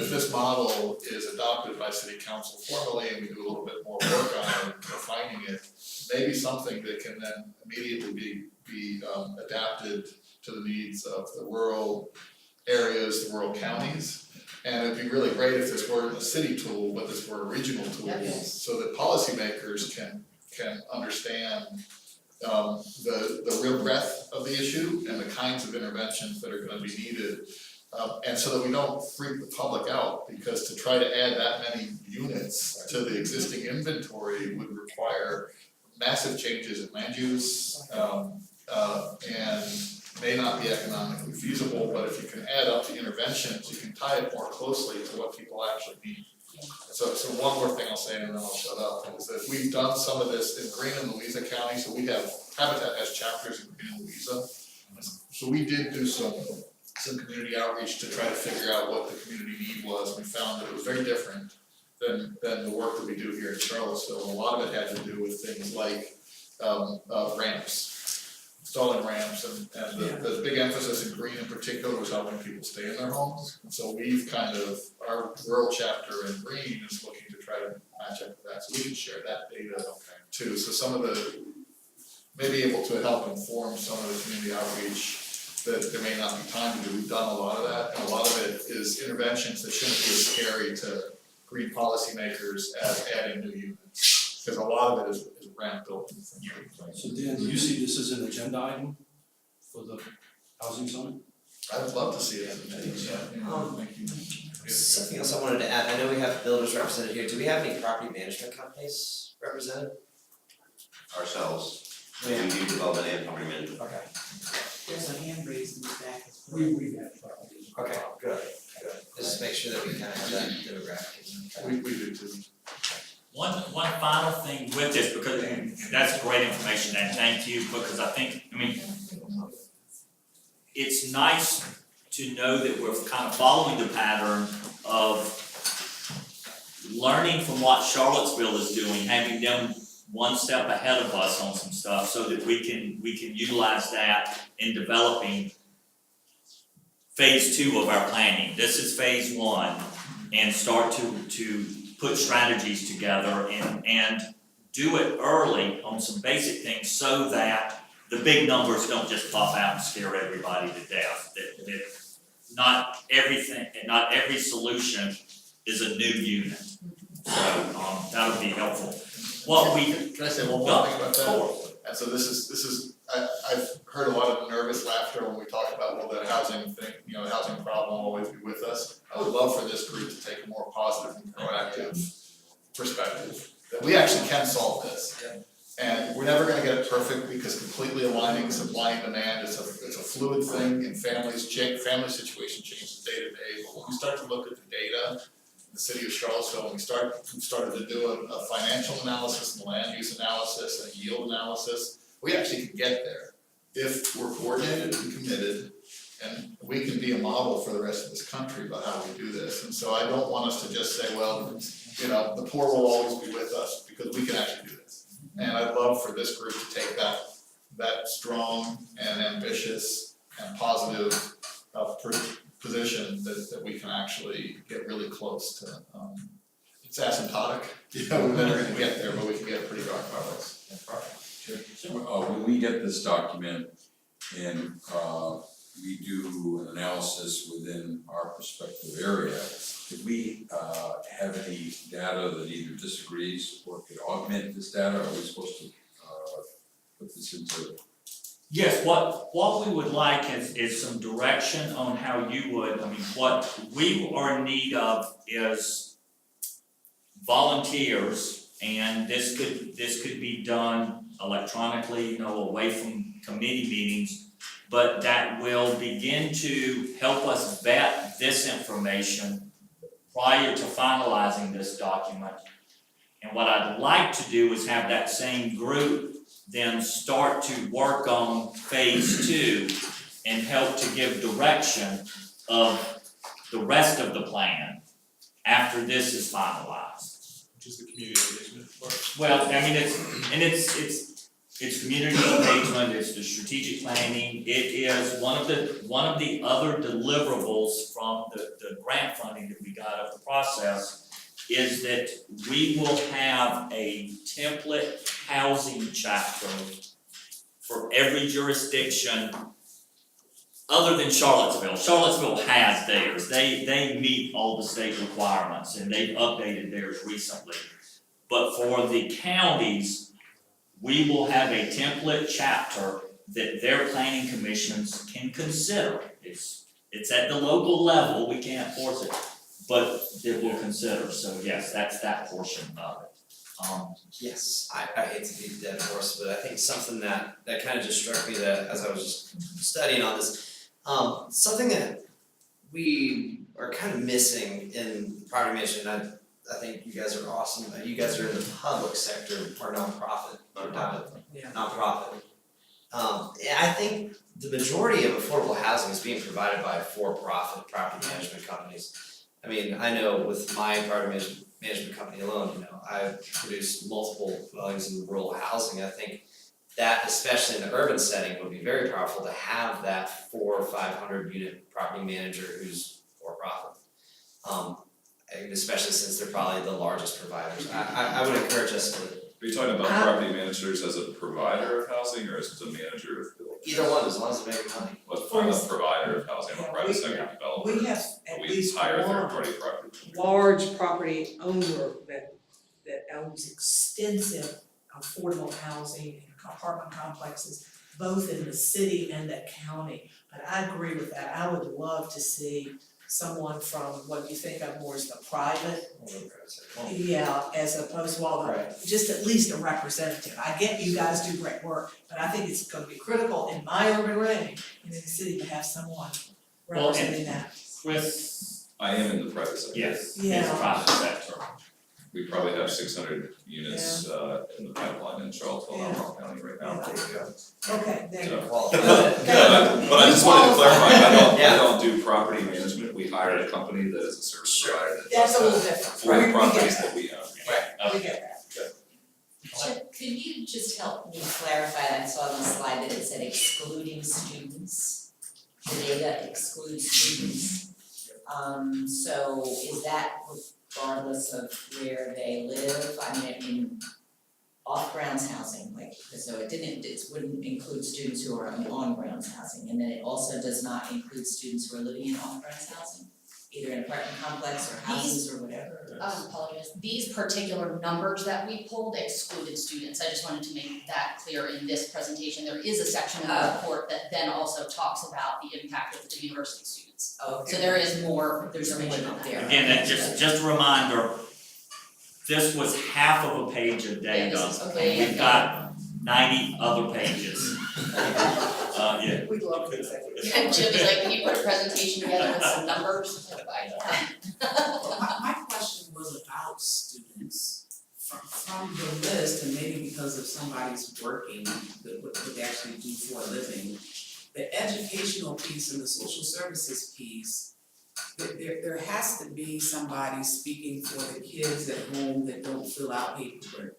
if this model is adopted by city council formally, and we do a little bit more work on it, refining it, maybe something that can then immediately be adapted to the needs of the rural areas, the rural counties. And it'd be really great if this weren't a city tool, but this were a regional tool, so that policymakers can understand the real breadth of the issue and the kinds of interventions that are gonna be needed. And so that we don't freak the public out, because to try to add that many units to the existing inventory would require massive changes in land use, and may not be economically feasible, but if you can add up the interventions, you can tie it more closely to what people actually need. So one more thing I'll say, and then I'll shut up, is that we've done some of this in Greene and Louisa County, so we have, Habitat has chapters in Greene and Louisa. So we did do some community outreach to try to figure out what the community need was. We found that it was very different than the work that we do here in Charlottesville. A lot of it had to do with things like ramps, installing ramps, and the big emphasis in Greene in particular was helping people stay in their homes. And so we've our rural chapter in Greene is looking to try to match up with that, so we can share that data too. So some of may be able to help inform some of the community outreach that there may not be time to do. We've done a lot of that, and a lot of it is interventions that shouldn't be as scary to Green policymakers as adding new units, because a lot of it is ramp built. So Dan, do you see this as an agenda item for the housing summit? I would love to see it as an agenda. Thank you. Something else I wanted to add, I know we have builders represented here, do we have any property management companies represented? Ourselves, we do development and property management. Okay. There's a hand raised in the back. We have properties. Okay, good. Just make sure that we kind of have that demographic. We do too. One final thing with this, because that's great information, and thank you, because I think, it's nice to know that we're kind of following the pattern of learning from what Charlottesville is doing, having them one step ahead of us on some stuff so that we can utilize that in developing phase 2 of our planning. This is phase 1, and start to put strategies together and do it early on some basic things so that the big numbers don't just pop out and scare everybody to death. That not every solution is a new unit. So that'll be helpful. What we Can I say one more thing about that? And so this is, I've heard a lot of nervous laughter when we talk about, well, the housing thing, the housing problem will always be with us. I would love for this group to take a more positive and proactive perspective, that we actually can solve this. And we're never gonna get it perfect because completely aligning supply and demand is it's a fluid thing, and family situation changes day to day. But when we start to look at the data, the city of Charlottesville, we started to do a financial analysis and land use analysis and yield analysis, we actually can get there if we're coordinated and committed, and we can be a model for the rest of this country about how we do this. And so I don't want us to just say, well, the poor will always be with us, because we can actually do this. And I'd love for this group to take that strong and ambitious and positive position that we can actually get really close to. It's asymptotic, we're never gonna get there, but we can get pretty darn progress. When we get this document and we do an analysis within our prospective area, do we have any data that either disagrees or could augment this data? Are we supposed to put this into? Yes, what we would like is some direction on how you would, what we are in need of is volunteers, and this could be done electronically, away from committee meetings, but that will begin to help us vet this information prior to finalizing this document. And what I'd like to do is have that same group then start to work on phase 2 and help to give direction of the rest of the plan after this is finalized. Which is the community engagement part. Well, it's community engagement, it's the strategic planning, it is one of the other deliverables from the grant funding that we got of the process, is that we will have a template housing chapter for every jurisdiction other than Charlottesville. Charlottesville has theirs, they meet all the state requirements and they've updated theirs recently. But for the counties, we will have a template chapter that their planning commissions can consider. It's at the local level, we can't force it, but that we'll consider, so yes, that's that portion of it. Yes, I hate to beat the dead horse, but I think something that kind of just struck me that as I was just studying on this, something that we are kind of missing in property management, I think you guys are awesome, you guys are in the public sector or nonprofit. Nonprofit. I think the majority of affordable housing is being provided by for-profit property management companies. I mean, I know with my property management company alone, I've produced multiple dwellings in rural housing. I think that, especially in the urban setting, would be very powerful to have that 400 or 500 unit property manager who's for-profit. And especially since they're probably the largest providers. I would encourage us to. Are you talking about property managers as a provider of housing or as a manager of buildings? Either one, as long as they're making money. Well, I'm a provider of housing, I'm a private sector developer. We have at least We hire one third-party property. large property owner that owns extensive affordable housing and apartment complexes, both in the city and the county. But I agree with that, I would love to see someone from what you think of more as the private. Yeah, as opposed to just at least a representative. I get you guys do great work, but I think it's gonna be critical in my urban ring and in the city to have someone representing that. Chris? I am in the private sector. Yes, Yeah. it's private sector. We probably have 600 units in the pipeline in Charlottesville, Albemarle County right now. Okay, there you go. But I just wanted to clarify, I don't do property management, we hire a company that is a service provider that That's a does little that different. for the properties that we own. We get that. Could Can you just help me clarify, I saw on the slide that it said excluding students, the data excludes students. So is that regardless of where they live? I mean, in off-grounds housing, like, so it wouldn't include students who are on-grounds housing, and then it also does not include students who are living in off-grounds housing, either in apartment complex or houses or whatever. Apologize, these particular numbers that we pulled excluded students, I just wanted to make that clear in this presentation. There is a section of the report that then also talks about the impact of the university students. Okay. So there is more, there's information more on that. there. Again, that just a reminder, this was half of a page of Yeah, data. this is okay. We've got 90 other pages. Yeah. We'd love to say. And Jim is like, can you put a presentation together with some numbers? Well, my question was about students. From the list, and maybe because if somebody's working, what they actually do for a living, the educational piece and the social services piece, there has to be somebody speaking for the kids at home that don't fill out paperwork.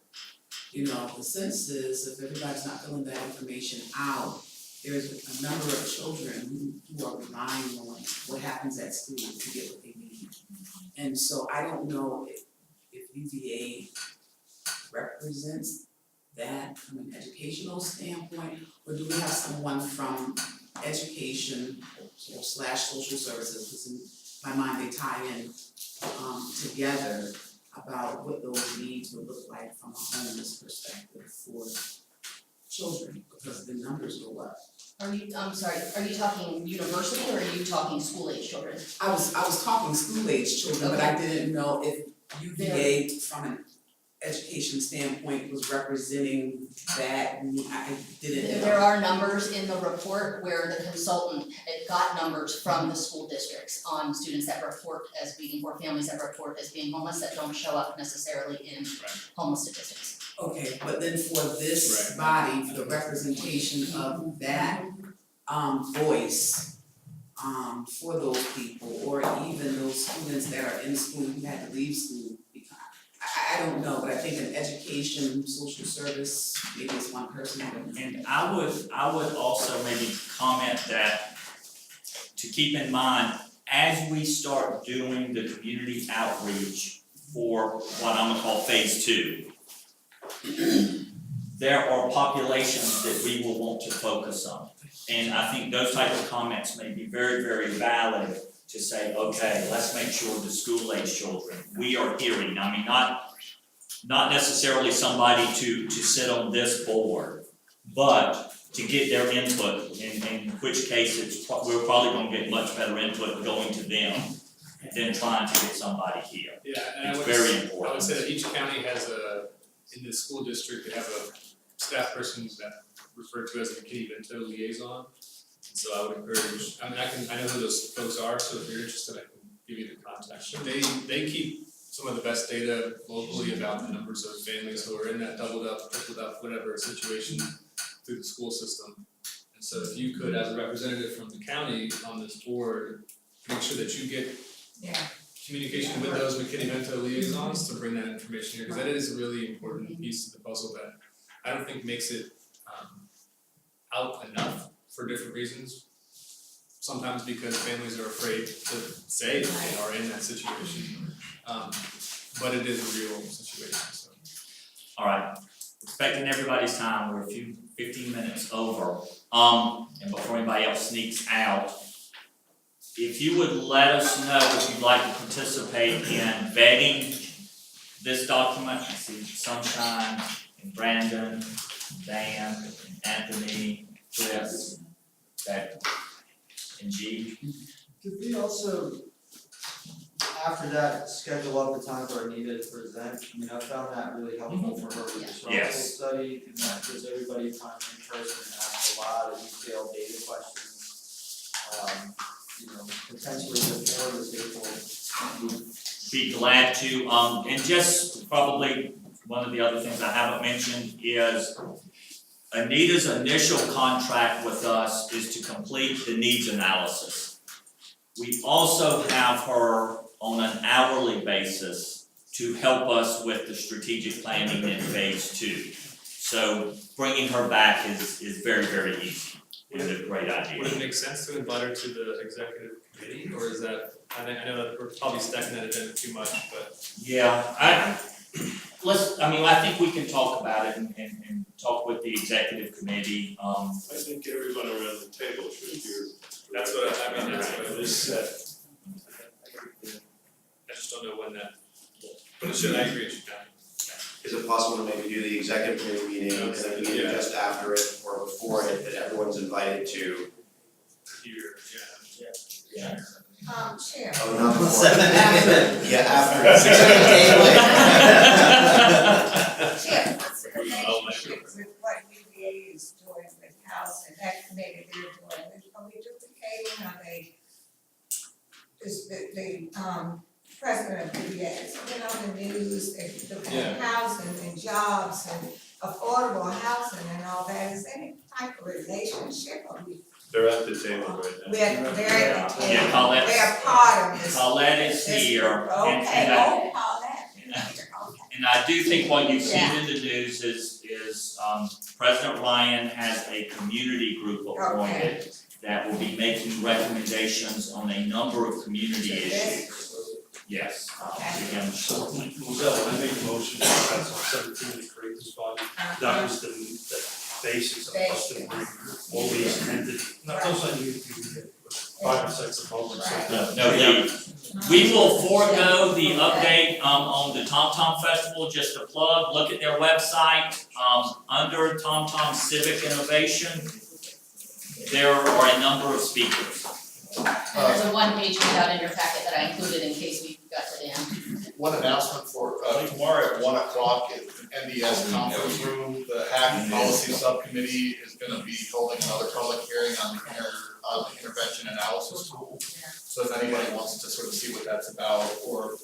You know, the sense is if everybody's not filling that information out, there's a number of children who are relying on what happens at school to get what they need. And so I don't know if UVA represents that from an educational standpoint, or do we have someone from education or slash social services, because in my mind they tie in together about what those needs would look like from a homeless perspective for children, because the numbers go up. Are you, I'm sorry, are you talking university or are you talking school age children? I was talking school age children, but I didn't know if UVA from an education standpoint was representing that, I didn't know. There are numbers in the report where the consultant had got numbers from the school districts on students that report as being, or families that report as being homeless that don't show up necessarily in homeless statistics. Okay, but then for this body, for the representation of that voice for those people, or even those students that are in school who had to leave school, I don't know, but I think in education, social service, maybe it's one person, I don't know. And I would also maybe comment that to keep in mind, as we start doing the community outreach for what I'm gonna call phase 2, there are populations that we will want to focus on. And I think those type of comments may be very, very valid to say, okay, let's make sure the school age children, we are hearing, I mean, not necessarily somebody to sit on this board, but to get their input, in which case we're probably gonna get much better input going to them than trying to get somebody here. Yeah, and It's very important. I would say that each county has in the school district, they have a staff person that referred to as a McKinney-Vento liaison. And so I would encourage, I know who those folks are, so if you're interested, I can give you the contact. They keep some of the best data locally about the numbers of families who are in that doubled up, tripled up, whatever situation through the school system. And so if you could, as a representative from the county on this board, make sure that you get communication with those McKinney-Vento liaisons to bring that information here, because that is a really important piece of the puzzle that I don't think makes it out enough for different reasons. Sometimes because families are afraid to say they are in that situation, but it is a real situation, so. Alright, respecting everybody's time, we're 15 minutes over, and before anybody else sneaks out, if you would let us know if you'd like to participate in vetting this document, I see Sunshine and Brandon, Dan, and Anthony, Chris, and G. Could we also, after that, schedule up the time for Anita to present? I mean, I found that really helpful for her with this Russell study, and that gives everybody time in person to ask a lot of detailed data questions. Potentially before this April. Be glad to, and just probably one of the other things I haven't mentioned is Anita's initial contract with us is to complete the needs analysis. We also have her on an hourly basis to help us with the strategic planning in phase 2. So bringing her back is very, very easy, and a great idea. Would it make sense to invite her to the executive committee, or is that, I know that we're probably stacking that agenda too much, but. Yeah, I think we can talk about it and talk with the executive committee, I think everyone around the table should hear. That's what I mean, that's what I This set. I just don't know when that, but it should, I agree, it should happen. Is it possible to maybe do the executive committee meeting and then the meeting just after it or before it, that everyone's invited to? Here, Yeah. Chair. Oh, not before. 7 a.m. Yeah, after. Chair, what's the relationship with what UVA is doing with housing, that committee they're doing, are we duplicating, are they? Is the president of UVA, has been on the news, the housing and jobs and affordable housing and all that, is there any type of relationship, or we? They're at the table right now. They're at the table, Yeah, Colette. they're part of this. Colette is this here, group. and Okay, I, Colette. and I do think what you've seen in the news is President Ryan has a community group appointed that will be making recommendations on a number of community issues. Yes, again, shortly. Well, I make a motion to pass on 17 to create this body. That was the basis of us to bring all these entities, not those that you, 5 or 6 of them. No, we will forego the update on the Tom Tom Festival, just a plug, look at their website, under Tom Tom Civic Innovation, there are a number of speakers. And there's a one-page handout in your packet that I included in case we got to the end. One announcement for tomorrow at 1 o'clock in NDS conference room, the HAC policy subcommittee is gonna be holding another public hearing on the intervention analysis tool. So if anybody wants to sort of see what that's about,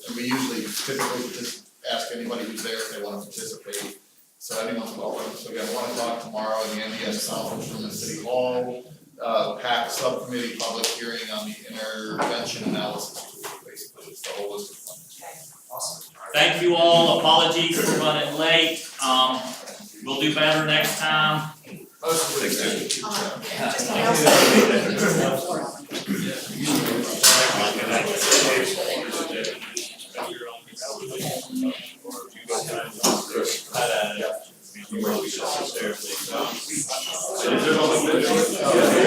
and we usually typically just ask anybody who's there if they wanna participate. So anyone's welcome, so again, 1 o'clock tomorrow in the NDS conference room in City Hall. PAC subcommittee public hearing on the intervention analysis tool, basically, it's the whole list of things. Awesome. Thank you all, apologies for running late, we'll do better next time. Thanks, Is there only